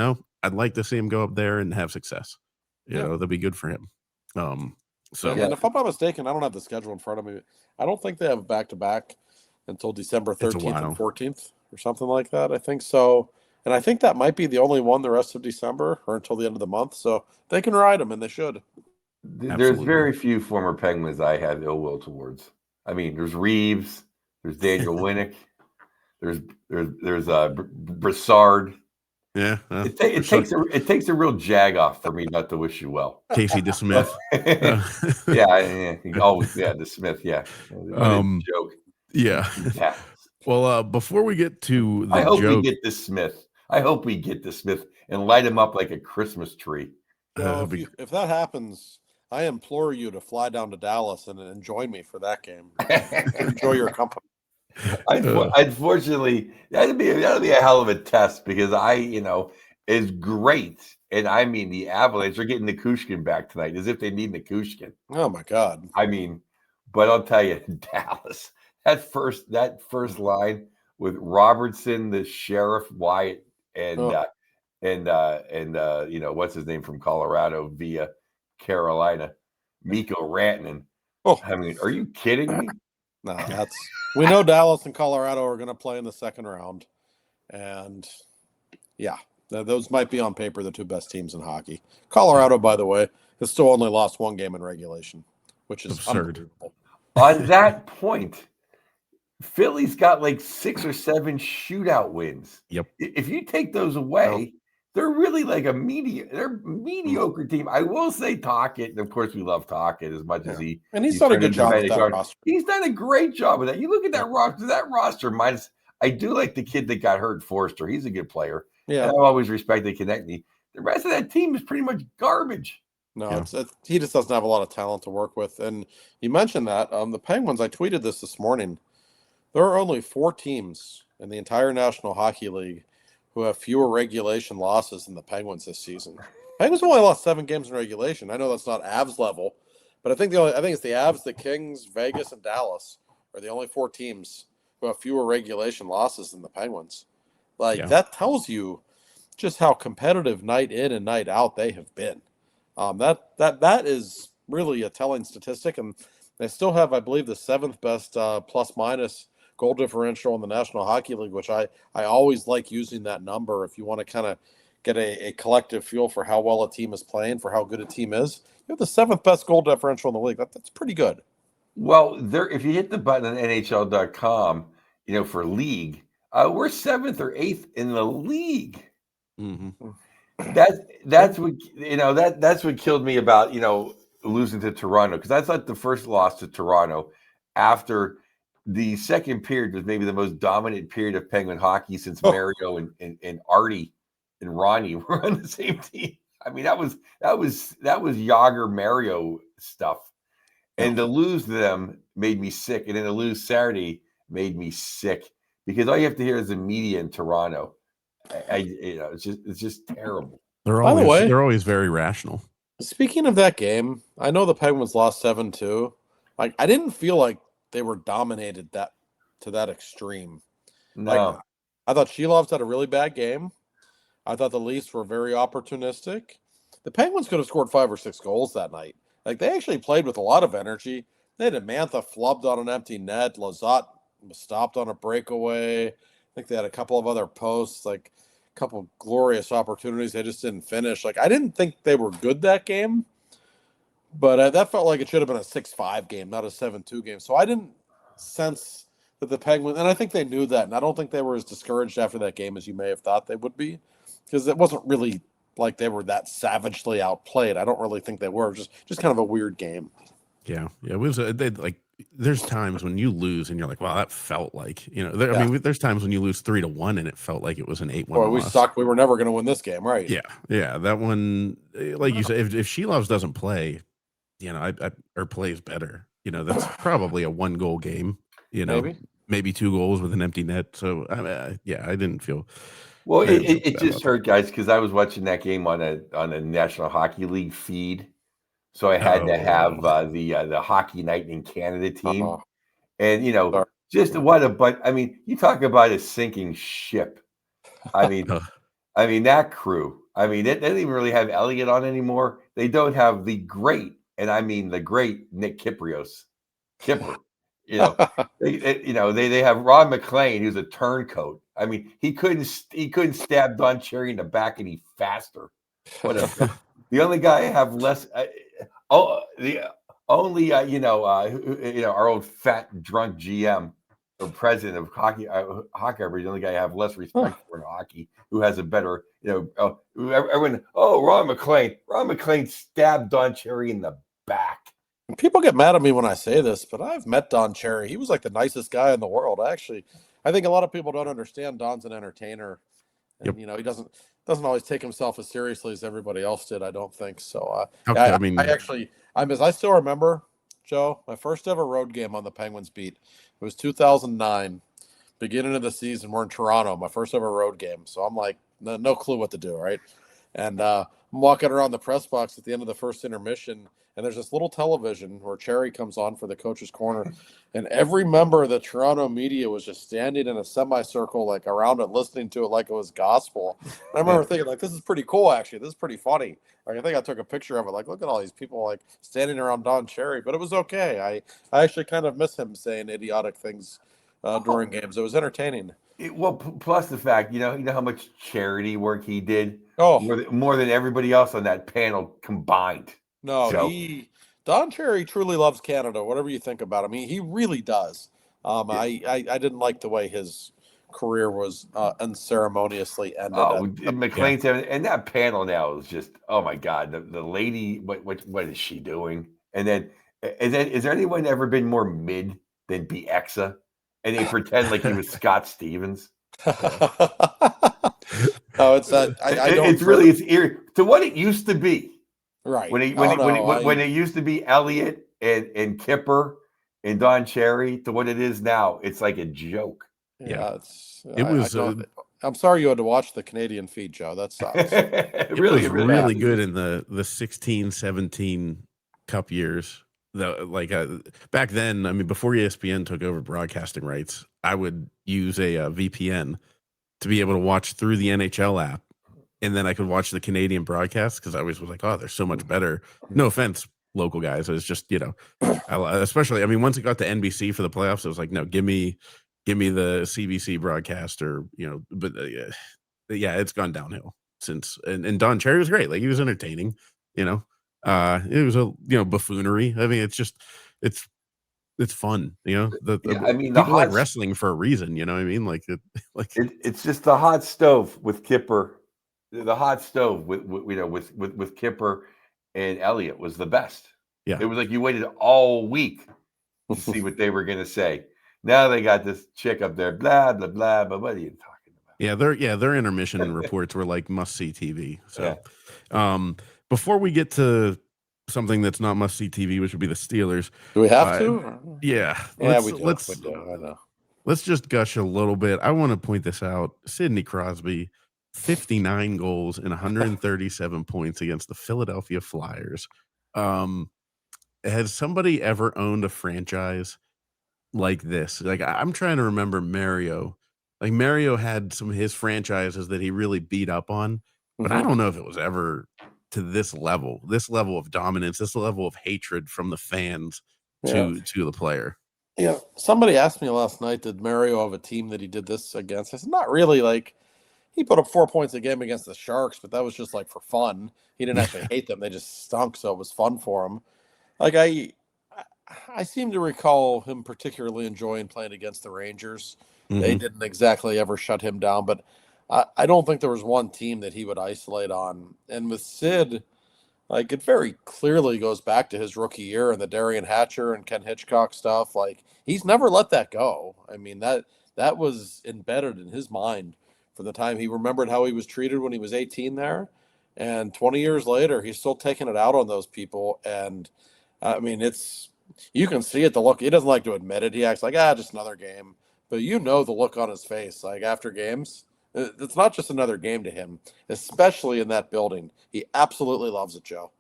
I'd like to see him go up there and have success. That'd be good for him. And if I'm not mistaken, I don't have the schedule in front of me. I don't think they have back to back until December 13th and 14th. Or something like that, I think so. And I think that might be the only one the rest of December or until the end of the month. So they can ride them, and they should. There's very few former Penguins I have ill will towards. I mean, there's Reeves, there's Daniel Winnick, there's Brassard. Yeah, it takes a real jag off for me not to wish you well. Casey DeSmith. DeSmith. Yeah, joke. Yeah. Well, before we get to the I hope joke, we get the Smith and light him up like a Christmas tree. If that happens, I implore you to fly down to Dallas and join me for that game. Enjoy your company. Unfortunately, that'd be a hell of a test because is great. And I mean, the Avalanche are getting Nikushkin back tonight as if they need Nikushkin. Oh my God. I mean, but I'll tell you, Dallas. That first line with Robertson, the Sheriff, Wyatt, and what's his name from Colorado via Carolina, Mikko Rantanen. I mean, are you kidding me? No, we know Dallas and Colorado are going to play in the second round, and those might be on paper the 2 best teams in hockey. Colorado, by the way, has still only lost 1 game in regulation, which is absurd. On that point. Philly's got like 6 or 7 shootout wins. Yep. If you take those away, they're really like a mediocre team. I will say Tocchet, and of course we love Tocchet as much as he's done a good job with that roster. He's done a great job with that. You look at that roster. That roster minus. I do like the kid that got hurt, Forster. He's a good player. Yeah, and I've always respected Konechny. The rest of that team is pretty much garbage. No, he just doesn't have a lot of talent to work with. And you mentioned that the Penguins. I tweeted this morning. There are only 4 teams in the entire National Hockey League who have fewer regulation losses than the Penguins this season. Penguins only lost 7 games in regulation. I know that's not Avs level, but I think it's the Avs, the Kings, Vegas, and Dallas are the only 4 teams who have fewer regulation losses than the Penguins. That tells you just how competitive night in and night out they have been. That is really a telling statistic, and they still have, I believe, the 7th best plus-minus goal differential in the National Hockey League, which I always like using that number if you want to kind of get a collective feel for how well a team is playing, for how good a team is. You have the 7th best goal differential in the league. That's pretty good. Well, if you hit the button on NHL.com, for league, we're 7th or 8th in the league. Mm-hmm. That's what killed me about losing to Toronto, because I thought the first loss to Toronto after the second period was maybe the most dominant period of Penguin hockey since Mario and Artie and Ronnie were on the same team. I mean, that was Yager Mario stuff, and to lose to them made me sick, and then to lose Saturday made me sick because all you have to hear is the media in Toronto. It's just terrible. They're By the way, always very rational. speaking of that game, I know the Penguins lost 7-2. Like, I didn't feel like they were dominated to that extreme. No. Like, I thought Shelov's had a really bad game. I thought the Leafs were very opportunistic. The Penguins could have scored 5 or 6 goals that night. Like, they actually played with a lot of energy. They had Mantha flubbed on an empty net. Lizotte was stopped on a breakaway. I think they had a couple of other posts, like a couple of glorious opportunities. They just didn't finish. Like, I didn't think they were good that game, but that felt like it should have been a 6-5 game, not a 7-2 game. So I didn't sense that the Penguins, and I think they knew that, and I don't think they were as discouraged after that game as you may have thought they would be, because it wasn't really like they were that savagely outplayed. I don't really think they were. Just kind of a weird game. Yeah. It was like there's times when you lose and you're like, wow, that felt like, I mean, there's times when you lose 3-1 and it felt like it was an 8-1 Boy, we loss. sucked. We were never going to win this game, right? Yeah. That one, like you said, if Shelovs doesn't play, or plays better, that's probably a 1-goal game. Maybe 2 goals with an empty net. So I didn't feel. Well, it just hurt, guys, because I was watching that game on a National Hockey League feed, so I had to have the Hockey Night in Canada team, and just but I mean, you talk about a sinking ship. I mean, that crew. I mean, they don't even really have Elliott on anymore. They don't have the great, and I mean the great Nick Kyprios. Kipper. They have Ron McLean, who's a turncoat. I mean, he couldn't stab Don Cherry in the back any faster. The only guy I have less. The only our old fat drunk GM or president of hockey. The only guy I have less respect for in hockey, who has a better. Everyone. Oh, Ron McLean. Ron McLean stabbed Don Cherry in the back. People get mad at me when I say this, but I've met Don Cherry. He was like the nicest guy in the world. Actually, I think a lot of people don't understand Don's an entertainer, and he doesn't always take himself as seriously as everybody else did. I don't think so. I still remember, Joe, my first ever road game on the Penguins beat. It was 2009, beginning of the season. We're in Toronto, my first ever road game. So I'm like, no clue what to do, right? And I'm walking around the press box at the end of the first intermission, and there's this little television where Cherry comes on for the coach's corner, and every member of the Toronto media was just standing in a semicircle, like around it, listening to it like it was gospel. And I remember thinking, like, this is pretty cool, actually. This is pretty funny. Like, I think I took a picture of it. Like, look at all these people like standing around Don Cherry, but it was okay. I actually kind of miss him saying idiotic things during games. It was entertaining. Plus the fact, you know how much charity work he did. Oh, more than everybody else on that panel combined. No, Don Cherry truly loves Canada. Whatever you think about him, he really does. I didn't like the way his career was unceremoniously ended. McLean's and that panel now is just, oh my God, the lady, what is she doing? And then is there anyone ever been more mid than Bieksa? And they pretend like he was Scott Stevens. Oh, it's that. It's eerie to what it used to be. Right. When it used to be Elliott and Kipper and Don Cherry to what it is now, it's like a joke. Yeah, I'm sorry you had to watch the Canadian feed, Joe. That sucks. It was really good in the 16-17 Cup years. Back then, I mean, before ESPN took over broadcasting rights, I would use a VPN to be able to watch through the NHL app, and then I could watch the Canadian broadcast because I always was like, oh, they're so much better. No offense, local guys. It was just, especially, I mean, once it got to NBC for the playoffs, it was like, no, give me the CBC broadcast but yeah, it's gone downhill since. And Don Cherry was great. Like, he was entertaining, it was a buffoonery. I mean, it's fun, people like wrestling for a reason, you know what I mean? It's just the hot stove with Kipper. The hot stove with Kipper and Elliott was the best. Yeah, it was like you waited all week to see what they were going to say. Now they got this chick up there, blah blah blah. But what are you talking about? Their intermission reports were like must see TV. So, before we get to something that's not must see TV, which would be the Steelers, do we have to? Yeah, we do. I know. let's just gush a little bit. I want to point this out. Sidney Crosby, 59 goals and 137 points against the Philadelphia Flyers. Has somebody ever owned a franchise like this? Like I'm trying to remember Mario. Like Mario had some of his franchises that he really beat up on, but I don't know if it was ever to this level of dominance, this level of hatred from the fans to the player. Yeah, somebody asked me last night, did Mario have a team that he did this against? I said, not really. Like, he put up 4 points a game against the Sharks, but that was just like for fun. He didn't actually hate them; they just stunk, so it was fun for him. Like I seem to recall him particularly enjoying playing against the Rangers. They didn't exactly ever shut him down, but I don't think there was one team that he would isolate on. And with Sid, like it very clearly goes back to his rookie year and the Darian Hatcher and Ken Hitchcock stuff. Like he's never let that go. I mean that was embedded in his mind from the time he remembered how he was treated when he was 18 there, and 20 years later he's still taking it out on those people. And I mean you can see it, the look. He doesn't like to admit it. He acts like just another game, but you know the look on his face like after games. It's not just another game to him, especially in that building. He absolutely loves it, Joe.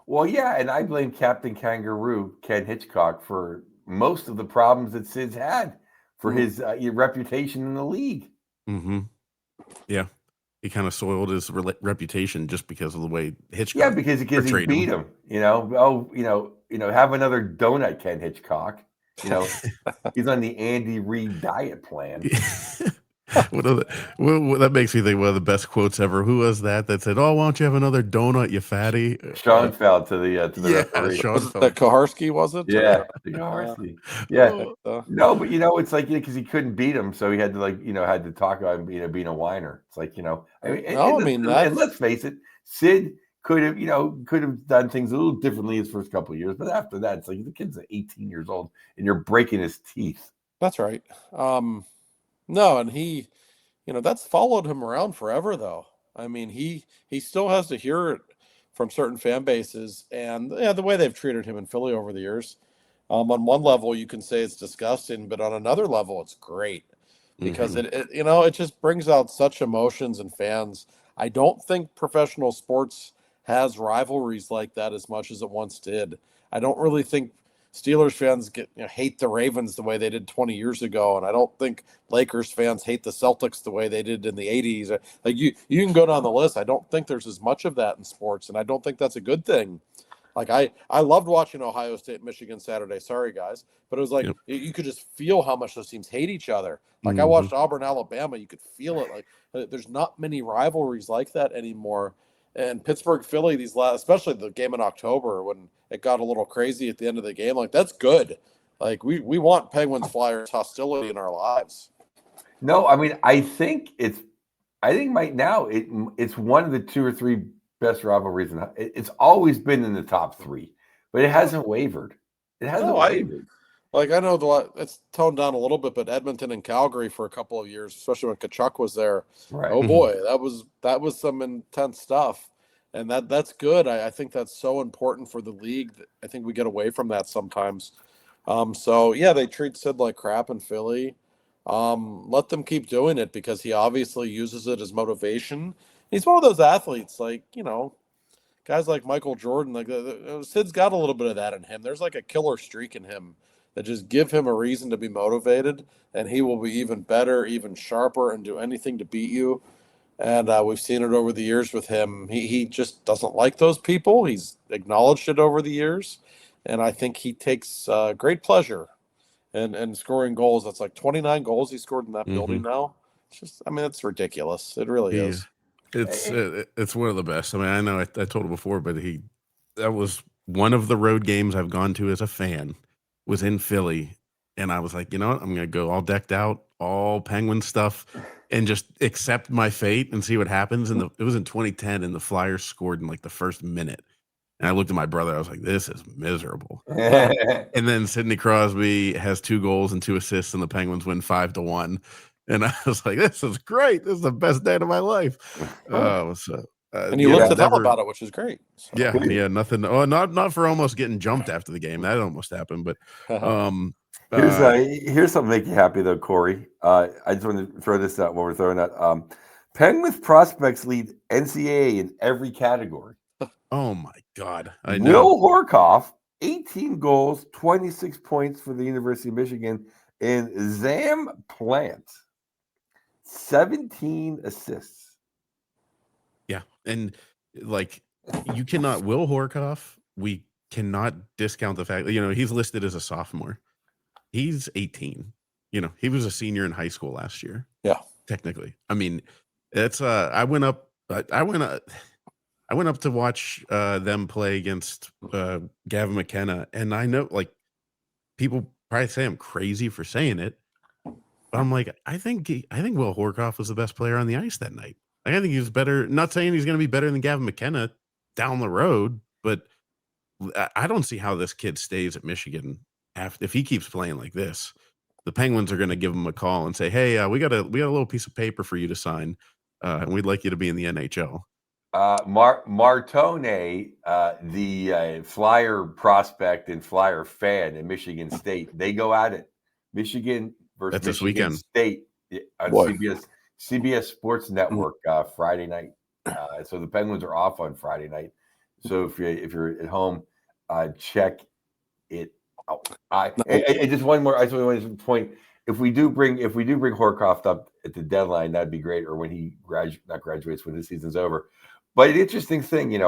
Well, yeah, and I blame Captain Kangaroo, Ken Hitchcock, for most of the problems that Sid's had for his reputation in the league. Yeah, he kind of soiled his reputation just because of the way Hitchcock. Yeah, because he beat him. Have another donut, Ken Hitchcock. He's on the Andy Reid diet plan. That makes me think one of the best quotes ever. Who was that said, "Oh, why don't you have another donut, you fatty?" Sean fell to the referee. Was it the Koharski? Was it? Yeah, the Koharski. Yeah. No, but it's like because he couldn't beat him, so he had to had to talk about him being a whiner. It's like and let's face it, Sid could have done things a little differently his first couple of years, but after that, it's like the kid's 18 years old and you're breaking his teeth. That's right. No, and he, that's followed him around forever, though. I mean, he still has to hear it from certain fan bases, and the way they've treated him in Philly over the years. On one level, you can say it's disgusting, but on another level, it's great because it just brings out such emotions in fans. I don't think professional sports has rivalries like that as much as it once did. I don't really think Steelers fans hate the Ravens the way they did 20 years ago, and I don't think Lakers fans hate the Celtics the way they did in the 80s. Like you can go down the list. I don't think there's as much of that in sports, and I don't think that's a good thing. Like I loved watching Ohio State, Michigan Saturday. Sorry guys, but it was like you could just feel how much those teams hate each other. Like I watched Auburn, Alabama. You could feel it. Like there's not many rivalries like that anymore. And Pittsburgh, Philly, especially the game in October when it got a little crazy at the end of the game, like that's good. Like we want Penguins Flyers hostility in our lives. No, I mean I think right now it's one of the 2 or 3 best rivalries. It's always been in the top 3, but it hasn't wavered. It hasn't wavered. I know it's toned down a little bit, but Edmonton and Calgary for a couple of years, especially when Tkachuk was there. Right. Oh boy, that was some intense stuff, and that's good. I think that's so important for the league. I think we get away from that sometimes. So yeah, they treat Sid like crap in Philly. Let them keep doing it because he obviously uses it as motivation. He's one of those athletes, like guys like Michael Jordan. Like Sid's got a little bit of that in him. There's like a killer streak in him that just give him a reason to be motivated, and he will be even better, even sharper, and do anything to beat you. And we've seen it over the years with him. He just doesn't like those people. He's acknowledged it over the years, and I think he takes great pleasure in scoring goals. That's like 29 goals he scored in that building now. It's just, I mean, it's ridiculous. It really is. It's one of the best. I mean, I know I told him before, but that was one of the road games I've gone to as a fan. Was in Philly, and I was like, you know what? I'm gonna go all decked out, all Penguin stuff, and just accept my fate and see what happens. And it was in 2010, and the Flyers scored in like the first minute. And I looked at my brother. I was like, this is miserable. And then Sidney Crosby has 2 goals and 2 assists, and the Penguins win 5-1. And I was like, this is great. This is the best day of my life. And he looked to tell about it, which is great. So. Yeah, nothing. Oh, not for almost getting jumped after the game. That almost happened, but Here's something to make you happy though, Corey. I just want to throw this out while we're throwing that. Penguins prospects lead NCAA in every category. Oh my God, I know. Will Horkoff, 18 goals, 26 points for the University of Michigan, and Zam Plant, 17 assists. Yeah, and like you cannot Will Horkoff. We cannot discount the fact that he's listed as a sophomore. He's 18. He was a senior in high school last year. Yeah, technically. I mean, it's I went up to watch them play against Gavin McKenna, and I know like people probably say I'm crazy for saying it, but I'm like, I think Will Horkoff was the best player on the ice that night. Like, I think he was better. Not saying he's going to be better than Gavin McKenna down the road, but I don't see how this kid stays at Michigan if he keeps playing like this. The Penguins are going to give him a call and say, "Hey, we got a little piece of paper for you to sign, and we'd like you to be in the NHL." Martone, the Flyer prospect and Flyer fan in Michigan State, they go at it. Michigan versus That's this Michigan weekend. State on CBS Sports Network Friday night. So the Penguins are off on Friday night. So if you're at home, check it out. I just one more. I just want to point. If we do bring Horkoff up at the deadline, that'd be great. Or when he graduates when his season's over. But an interesting thing,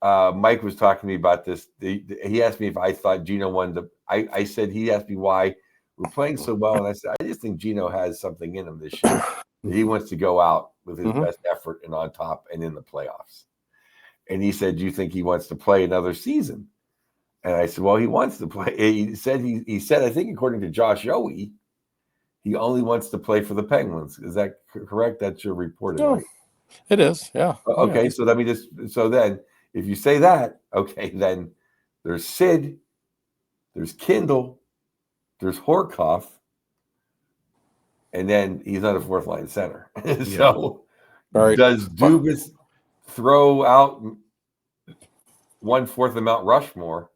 Mike was talking to me about this. He asked me if I thought Gino wanted to. I said he asked me why we're playing so well, and I said I just think Gino has something in him this year. He wants to go out with his best effort and on top and in the playoffs. And he said, "Do you think he wants to play another season?" And I said, "Well, he wants to play." He said, I think according to Josh Yohe, he only wants to play for the Penguins. Is that correct? That's your report, right? It is. Yeah. Okay. Yeah. So then if you say that, okay, then there's Sid, there's Kindle, there's Horkoff, and then he's not a fourth line center. So does Dubas throw out 1/4 of Mount Rushmore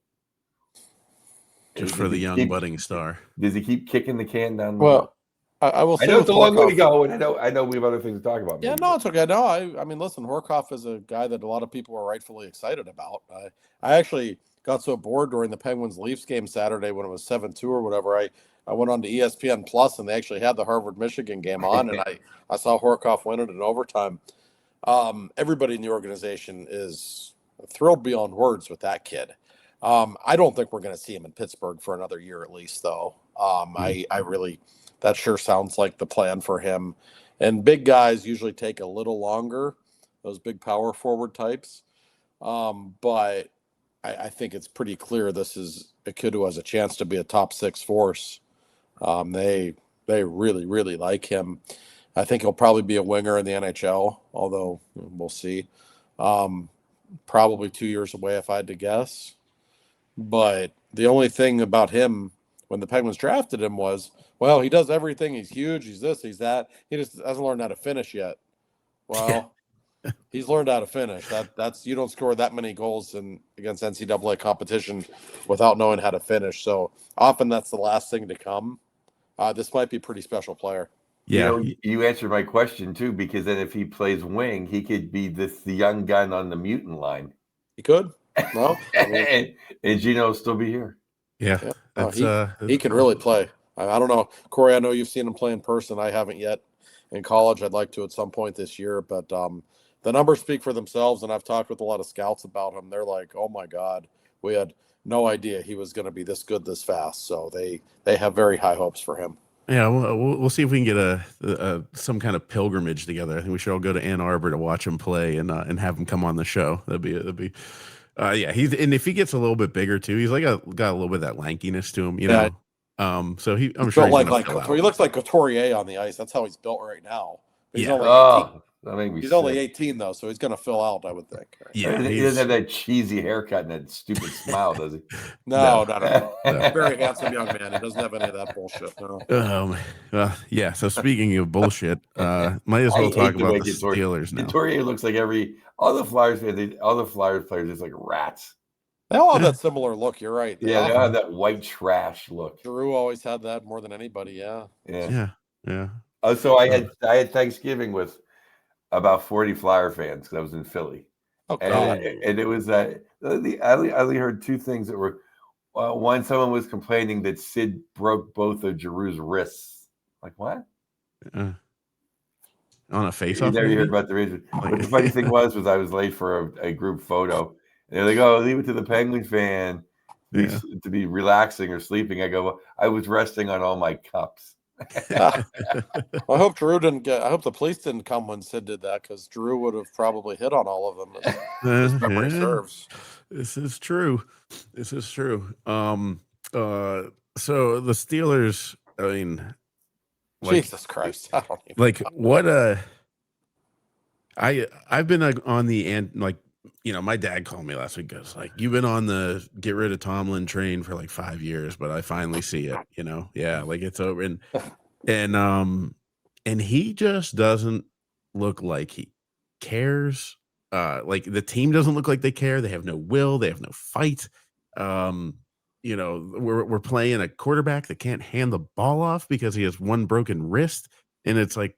just for the young budding star? Does he keep kicking the can down? Well, I will say I know it's a long way to go, and I know we have other things to talk about. Yeah, no, it's okay. No, I mean, listen, Horkoff is a guy that a lot of people are rightfully excited about. I actually got so bored during the Penguins Leafs game Saturday when it was 7-2 or whatever. I went on to ESPN Plus, and they actually had the Harvard Michigan game on, and I saw Horkoff win it in overtime. Everybody in the organization is thrilled beyond words with that kid. I don't think we're going to see him in Pittsburgh for another year at least, though. I really. That sure sounds like the plan for him. And big guys usually take a little longer, those big power forward types. But I think it's pretty clear this is a kid who has a chance to be a top 6 force. They really, really like him. I think he'll probably be a winger in the NHL, although we'll see. Probably 2 years away if I had to guess. But the only thing about him when the Penguins drafted him was, well, he does everything. He's huge. He's this, he's that. He just hasn't learned how to finish yet. Well, he's learned how to finish. That's you don't score that many goals against NCAA competition without knowing how to finish. So often that's the last thing to come. This might be a pretty special player. Yeah, you answered my question too, because then if he plays wing, he could be the young gun on the mutant line. He could. No, and Gino will still be here. Yeah. He can really play. I don't know, Corey. I know you've seen him play in person. I haven't yet. In college, I'd like to at some point this year. But the numbers speak for themselves, and I've talked with a lot of scouts about him. They're like, "Oh my God, we had no idea he was going to be this good this fast." So they have very high hopes for him. Yeah, we'll see if we can get some kind of pilgrimage together. I think we should all go to Ann Arbor to watch him play and have him come on the show. That'd be. Yeah, and if he gets a little bit bigger too, he's got a little bit of that lankiness to him, know. So I'm sure he looks like Couturier on the ice. That's how he's built right now. But he's only 18. He's only 18 though, so he's going to fill out, I would think. Yeah, he doesn't have that cheesy haircut and that stupid smile, does he? No. Very handsome young man. He doesn't have any of that bullshit. No. Yeah. So speaking of bullshit, might as well talk about the Steelers now. Couturier looks like all the Flyers players just like rats. They all have that similar look. You're right. They all have that white trash look. Drew always had that more than anybody. Yeah. Yeah. Oh, so I had Thanksgiving with about 40 Flyer fans because I was in Philly. Okay. And it was I only heard two things that were one, someone was complaining that Sid broke both of Giroux's wrists. Like, what? On a You face-off, never hear maybe? about the reason. But the funny thing was I was late for a group photo. And they're like, oh, leave it to the Penguin fan to be relaxing or sleeping. I go, well, I was resting on all my cups. I hope Drew didn't get. I hope the police didn't come when Sid did that, because Drew would have probably hit on all of them. His memory serves. This is true. So the Steelers. I mean, Jesus Christ! I don't even like know. what? I've been on the end. Like, my dad called me last week. Goes like, you've been on the get rid of Tomlin train for like 5 years, but I finally see it. Yeah, like it's over. And he just doesn't look like he cares. Like the team doesn't look like they care. They have no will. They have no fight. We're playing a quarterback that can't hand the ball off because he has one broken wrist, and it's like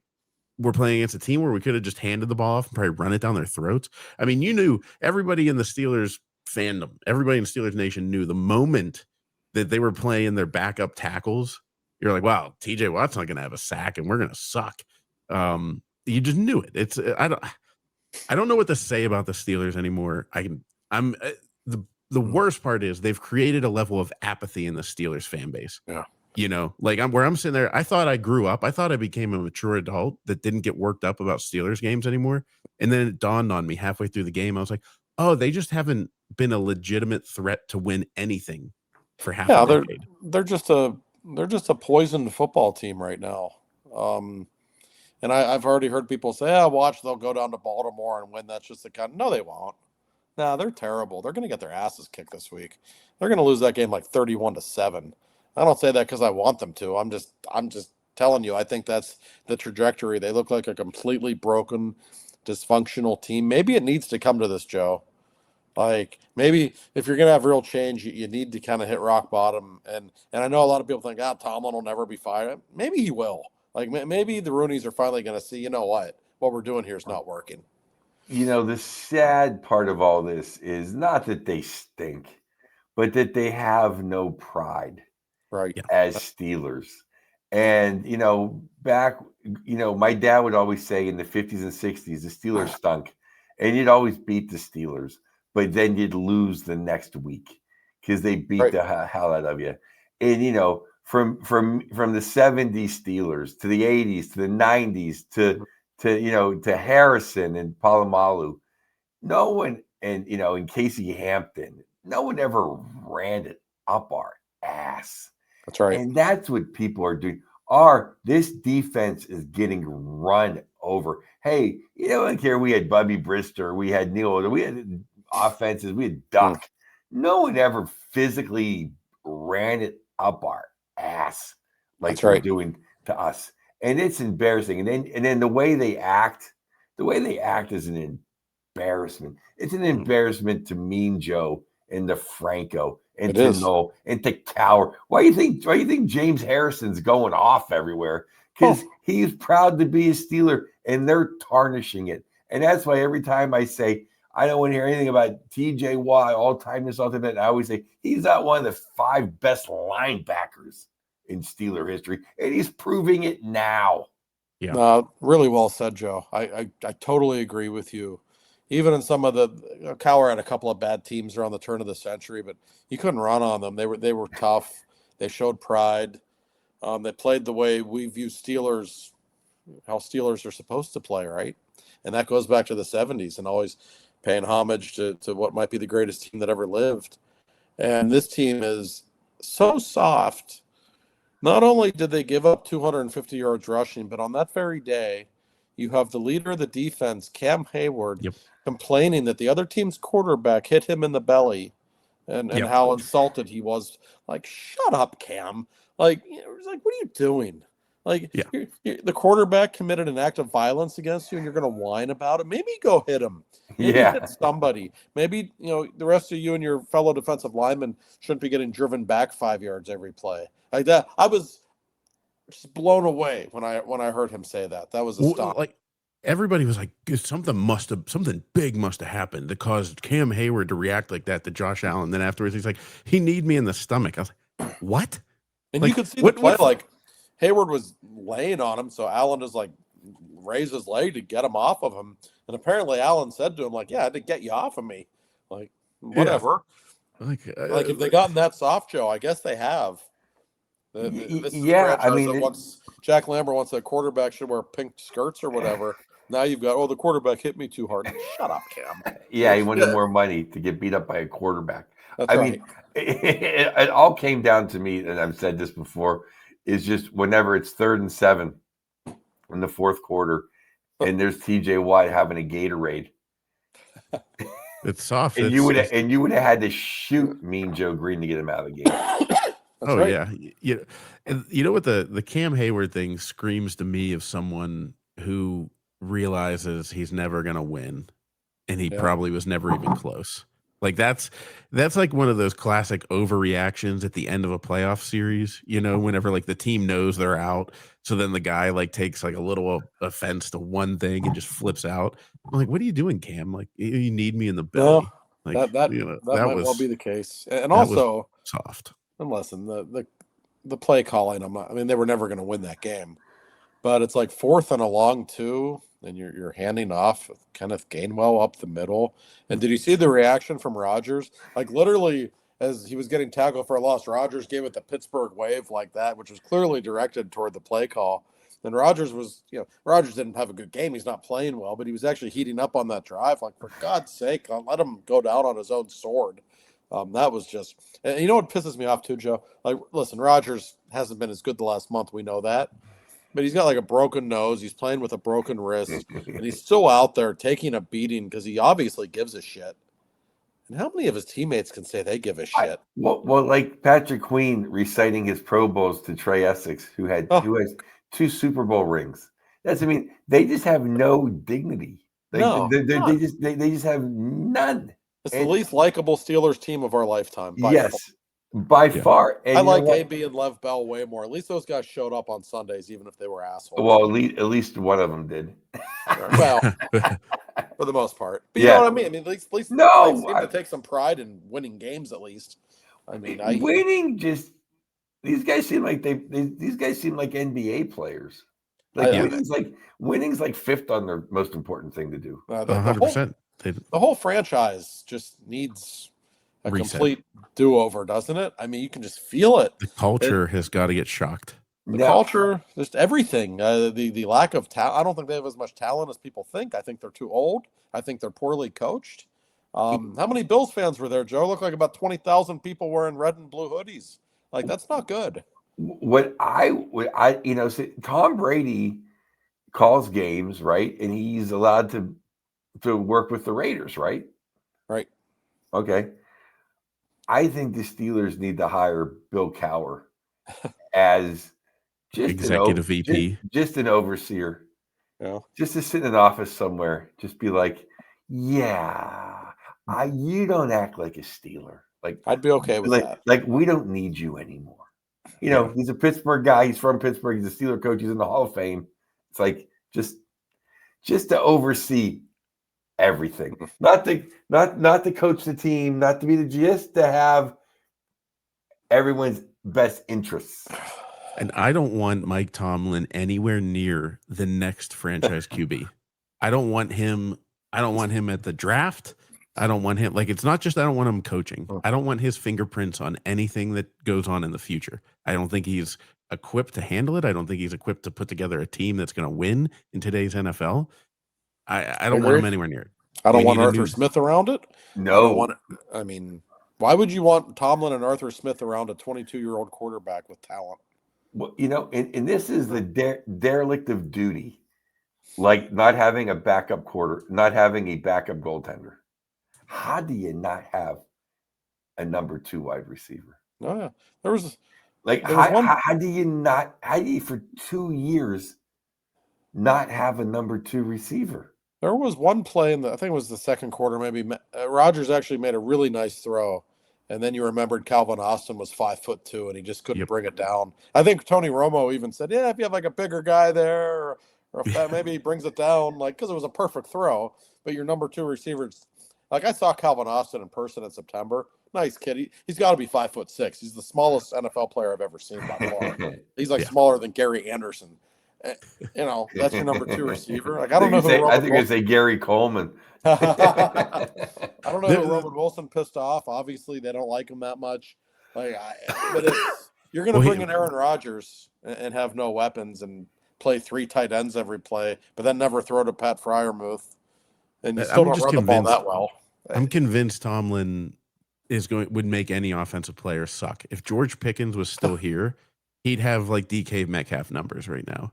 we're playing against a team where we could have just handed the ball off and probably run it down their throats. I mean, you knew, everybody in the Steelers fandom, everybody in Steelers Nation knew the moment that they were playing their backup tackles. You're like, wow, TJ Watt's not going to have a sack and we're going to suck. You just knew it. I don't know what to say about the Steelers anymore. The worst part is they've created a level of apathy in the Steelers fan base. Yeah. I'm sitting there. I thought I grew up. I thought I became a mature adult that didn't get worked up about Steelers games anymore. And then it dawned on me halfway through the game. I was like, oh, they just haven't been a legitimate threat to win anything for half a decade. They're just a poisoned football team right now. And I've already heard people say, watch, they'll go down to Baltimore and win. That's just the kind. No, they won't. No, they're terrible. They're going to get their asses kicked this week. They're going to lose that game like 31-7. I don't say that because I want them to. I'm just telling you, I think that's the trajectory. They look like a completely broken, dysfunctional team. Maybe it needs to come to this, Joe. Like, maybe if you're going to have real change, you need to kind of hit rock bottom. And I know a lot of people think, Tomlin will never be fired. Maybe he will. Like, maybe the Roonies are finally going to see, you know what we're doing here is not working. The sad part of all this is not that they stink, but that they have no pride. Right. As Steelers. And, back, my dad would always say in the 50s and 60s, the Steelers stunk. And you'd always beat the Steelers, but then you'd lose the next week because they beat the hell out of you. And, from the 70s Steelers to the 80s to the 90s to Harrison and Palomalu, no one, and, and Casey Hampton, no one ever ran it up our ass. That's right. And that's what people are doing. This defense is getting run over. Hey, I don't care. We had Bubby Brister, we had Neil, we had offenses, we had Duck. No one ever physically ran it up our ass like they're doing to us. And it's embarrassing. And then the way they act is an embarrassment. It's an embarrassment to Mean Joe and to Franco and to Noel and to Cowher. Why do you think James Harrison's going off everywhere? Because he's proud to be a Steeler and they're tarnishing it. And that's why every time I say I don't want to hear anything about TJ Watt, all-time this, all-time that, I always say he's not one of the 5 best linebackers in Steeler history, and he's proving it now. Yeah, really well said, Joe. I totally agree with you. Even in some of the Cowher had a couple of bad teams around the turn of the century, but you couldn't run on them. They were tough. They showed pride. They played the way we view Steelers, how Steelers are supposed to play, right? And that goes back to the 70s and always paying homage to what might be the greatest team that ever lived. And this team is so soft. Not only did they give up 250 yards rushing, but on that very day, you have the leader of the defense, Cam Hayward, complaining that the other team's quarterback hit him in the belly and how insulted he was. Like, shut up, Cam. Like, what are you doing? Like Yeah. the quarterback committed an act of violence against you, and you're going to whine about it. Maybe go hit him. Maybe Yeah. hit somebody. Maybe the rest of you and your fellow defensive linemen shouldn't be getting driven back 5 yards every play like that. I was just blown away when I heard him say that. That was astonishing. Like everybody was like, something big must have happened that caused Cam Hayward to react like that to Josh Allen. Then afterwards, he's like, he kneed me in the stomach. I was like, what? And like, you could see the play, like Hayward was laying on him, so Allen just like raised his leg to get him off of him. And apparently Allen said to him, like, yeah, I had to get you off of me. Like, whatever. Yeah. Like if they gotten that soft, Joe, I guess they have. This is a franchise that wants Jack Lambert wants a quarterback should wear pink skirts or whatever. Now you've got, the quarterback hit me too hard. Shut up, Cam. Yeah, he wanted more money to get beat up by a quarterback. That's right. Mean, it all came down to me, and I've said this before, is just whenever it's 3rd and 7 in the fourth quarter, and there's TJ Watt having a Gatorade. It's soft. And you would have had to shoot Mean Joe Green to get him out of the game. Right. Yeah. And you know what the Cam Hayward thing screams to me of someone who realizes he's never going to win, and he probably was never even close. Like that's like one of those classic overreactions at the end of a playoff series, whenever like the team knows they're out. So then the guy like takes like a little offense to one thing and just flips out. I'm like, what are you doing, Cam? Like you need me in the belly. Like that might well be the case. And also soft. And listen, the play calling, they were never going to win that game. But it's like 4th and a long 2, and you're handing off Kenneth Gainwell up the middle. And did you see the reaction from Rodgers? Like literally, as he was getting tackled for a loss, Rodgers gave it the Pittsburgh wave like that, which was clearly directed toward the play call. And Rodgers didn't have a good game. He's not playing well, but he was actually heating up on that drive. Like, for God's sake, let him go down on his own sword. That was just, and you know what pisses me off too, Joe? Like, listen, Rodgers hasn't been as good the last month. We know that. But he's got like a broken nose. He's playing with a broken wrist. And he's still out there taking a beating because he obviously gives a shit. And how many of his teammates can say they give a shit? Well, like Patrick Queen reciting his Pro Bowls to Trey Essex, who has 2 Super Bowl rings. They just have no dignity. They just have none. It's the least likable Steelers team of our lifetime. By far. And I like AB and Lev Bell way more. At least those guys showed up on Sundays, even if they were assholes. Well, at least one of them did. Well, for the most part. But you know what I mean? At least they seem to take some pride in winning games. At least, winning just these guys seem like these guys seem like NBA players. Like winning's like 5th on their most important thing to do. 100%. The whole franchise just needs a complete do-over, doesn't it? You can just feel it. The culture has got to get shocked. The culture, just everything. The lack of talent. I don't think they have as much talent as people think. I think they're too old. I think they're poorly coached. How many Bills fans were there, Joe? Looked like about 20,000 people wearing red and blue hoodies. Like, that's not good. Tom Brady calls games, right? And he's allowed to work with the Raiders, right? Right. Okay. I think the Steelers need to hire Bill Cowher as just executive VP, just an overseer. Yeah. Just to sit in an office somewhere, just be like, you don't act like a Steeler. Like, I'd be okay with that. Like, we don't need you anymore. He's a Pittsburgh guy. He's from Pittsburgh. He's a Steeler coach. He's in the Hall of Fame. It's like just to oversee everything, not to coach the team, not to be just to have everyone's best interests. And I don't want Mike Tomlin anywhere near the next franchise QB. I don't want him at the draft. I don't want him, it's not just I don't want him coaching. I don't want his fingerprints on anything that goes on in the future. I don't think he's equipped to handle it. I don't think he's equipped to put together a team that's going to win in today's NFL. I don't want him anywhere near it. I don't want Arthur Smith around it. No. Why would you want Tomlin and Arthur Smith around a 22-year-old quarterback with talent? Well, and this is the derelict of duty, like not having a backup goaltender. How do you not have a number 2 wide receiver? Oh, yeah. There was Like, There was one. how do you for 2 years not have a number 2 receiver? There was one play I think it was the second quarter. Maybe Rodgers actually made a really nice throw, and then you remembered Calvin Austin was 5'2" and he just couldn't bring it down. I think Tony Romo even said, "Yeah, if you have like a bigger guy there, or if that maybe he brings it down, like because it was a perfect throw." But your number 2 receivers, like I saw Calvin Austin in person in September. Nice kid. He's got to be 5'6". He's the smallest NFL player I've ever seen by far. He's like smaller than Gary Anderson. That's your number 2 receiver. Like I don't know who. I think I say Gary Coleman. I don't know who Roman Wilson pissed off. Obviously, they don't like him that much. But you're going to bring in Aaron Rodgers and have no weapons and play 3 tight ends every play, but then never throw to Pat Freiermuth, and you still don't run the ball that well. I'm convinced Tomlin would make any offensive player suck. If George Pickens was still here, he'd have like DK Metcalf numbers right now.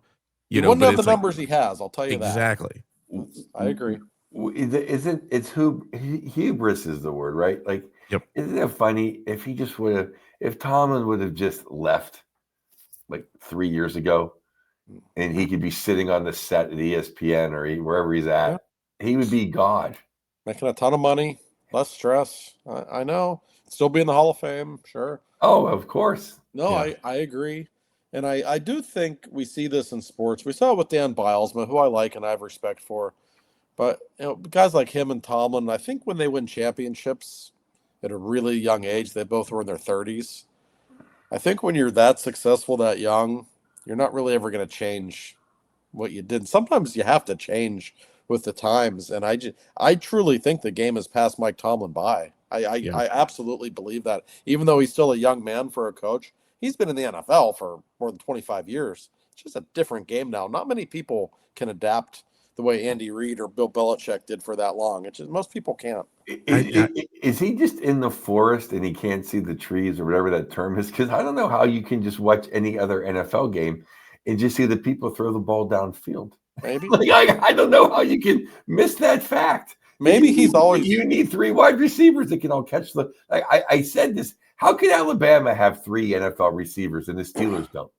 He wouldn't have the numbers he has. I'll tell you exactly. that. I agree. It's hubris is the word, right? Like, isn't it funny if Tomlin would have just left like 3 years ago, and he could be sitting on the set at ESPN or wherever he's at, he would be God, making a ton of money, less stress. I know, still be in the Hall of Fame, sure. Oh, of course. No, I agree. And I do think we see this in sports. We saw it with Dan Bilesma, who I like and I have respect for. But guys like him and Tomlin, I think when they win championships at a really young age, they both were in their 30s. I think when you're that successful, that young, you're not really ever going to change what you did. Sometimes you have to change with the times. And I truly think the game has passed Mike Tomlin by. I absolutely believe that. Even though he's still a young man for a coach, he's been in the NFL for more than 25 years. It's just a different game now. Not many people can adapt the way Andy Reid or Bill Belichick did for that long. It's just most people can't. Is he just in the forest and he can't see the trees or whatever that term is? Because I don't know how you can just watch any other NFL game and just see the people throw the ball downfield. Maybe. I don't know how you can miss that fact. Maybe you need 3 wide receivers that can all catch the. I said this. How can Alabama have 3 NFL receivers and the Steelers don't?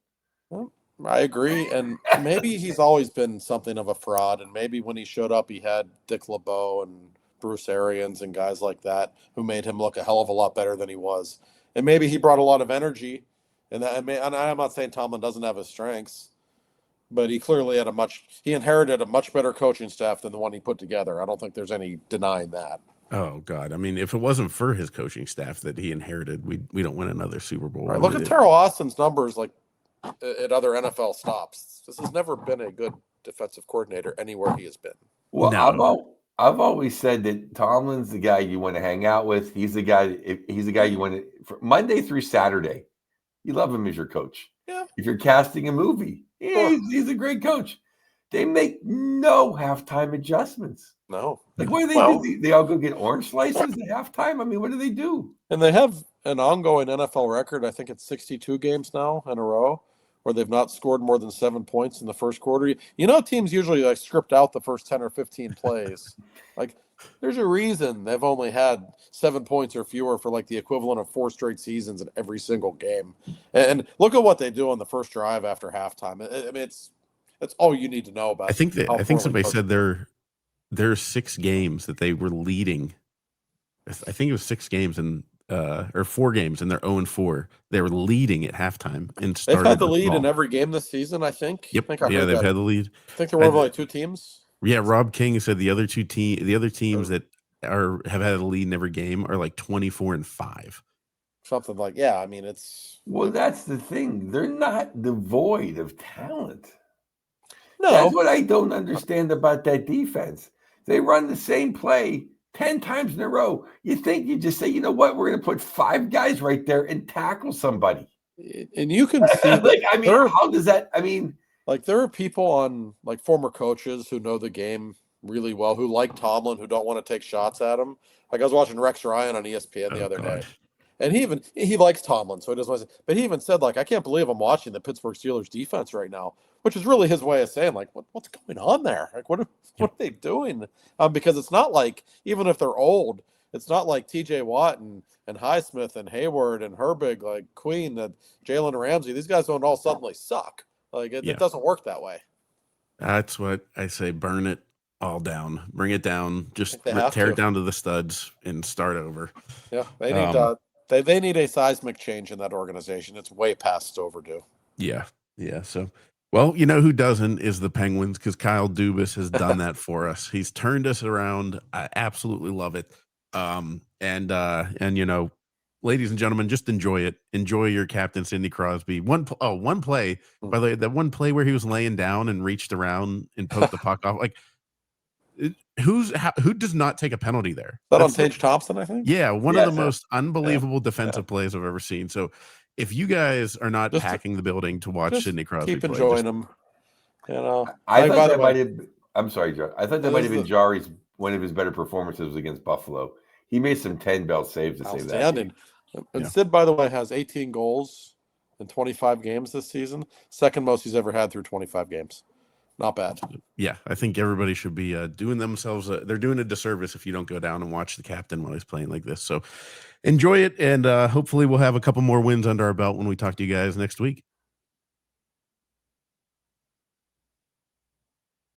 Well, I agree, and maybe he's always been something of a fraud, and maybe when he showed up, he had Dick LeBeau and Bruce Arians and guys like that who made him look a hell of a lot better than he was. And maybe he brought a lot of energy, and I'm not saying Tomlin doesn't have his strengths, but he clearly he inherited a much better coaching staff than the one he put together. I don't think there's any denying that. Oh God! I mean, if it wasn't for his coaching staff that he inherited, we don't win another Super Bowl. Right. Look at Terrell Austin's numbers, like at other NFL stops. This has never been a good defensive coordinator anywhere he has been. Well, no. I've always said that Tomlin's the guy you want to hang out with. He's the guy. He's the guy you want to Monday through Saturday. You love him as your coach. Yeah. If you're casting a movie, he's a great coach. They make no halftime adjustments. No. Like, what do they do? They all go get orange slices at halftime? I mean, what do they do? And they have an ongoing NFL record. I think it's 62 games now in a row where they've not scored more than 7 points in the first quarter. Teams usually script out the first 10 or 15 plays. There's a reason they've only had 7 points or fewer for the equivalent of 4 straight seasons in every single game. And look at what they do on the first drive after halftime. I mean, it's all you need to know about. I think somebody said there's 6 games that they were leading. I think it was 6 games or 4 games, and they're 0-4. They were leading at halftime and they've had the lead in every game this season. I think. Yep. They've had the lead. I think there were only 2 teams. Yeah, Rob King said the other teams that have had a lead in every game are 24-5. Something like I mean, it's. Well, that's the thing. They're not devoid of talent. No, that's what I don't understand about that defense. They run the same play 10 times in a row. You think you just say, you know what, we're going to put 5 guys right there and tackle somebody. And you can see, how does that? I mean, there are people on former coaches who know the game really well, who like Tomlin, who don't want to take shots at him. I was watching Rex Ryan on ESPN the other day. And he likes Tomlin, so he doesn't want to. But he even said, I can't believe I'm watching the Pittsburgh Steelers defense right now, which is really his way of saying, what's going on there? What are they doing? Because it's not even if they're old, It's not like T.J. Watt and Highsmith and Hayward and Herbig, like Queen, that Jalen Ramsey. These guys don't all suddenly suck. Like it doesn't work that way. That's what I say. Burn it all down. Bring it down. Just tear it down to the studs and start over. Yeah, they need they need a seismic change in that organization. It's way past overdue. Yeah. So, well, you know who doesn't is the Penguins, because Kyle Dubas has done that for us. He's turned us around. I absolutely love it. And you know, ladies and gentlemen, just enjoy it. Enjoy your captain, Sidney Crosby. One play, by the way, that one play where he was laying down and reached around and poked the puck off. Like, who does not take a penalty there? That on Tage Thompson, I think. Yeah, one of the most unbelievable defensive plays I've ever seen. So, if you guys are not packing the building to watch Sidney Crosby, keep enjoying him. You know, I thought that might have. I'm sorry, Joe. I thought that might have been Jari's one of his better performances against Buffalo. He made some 10-belt saves to save that game. And Sid, by the way, has 18 goals in 25 games this season. Second most he's ever had through 25 games. Not bad. Yeah, I think everybody should be doing themselves. They're doing a disservice if you don't go down and watch the captain while he's playing like this. So enjoy it, and hopefully we'll have a couple more wins under our belt when we talk to you guys next week.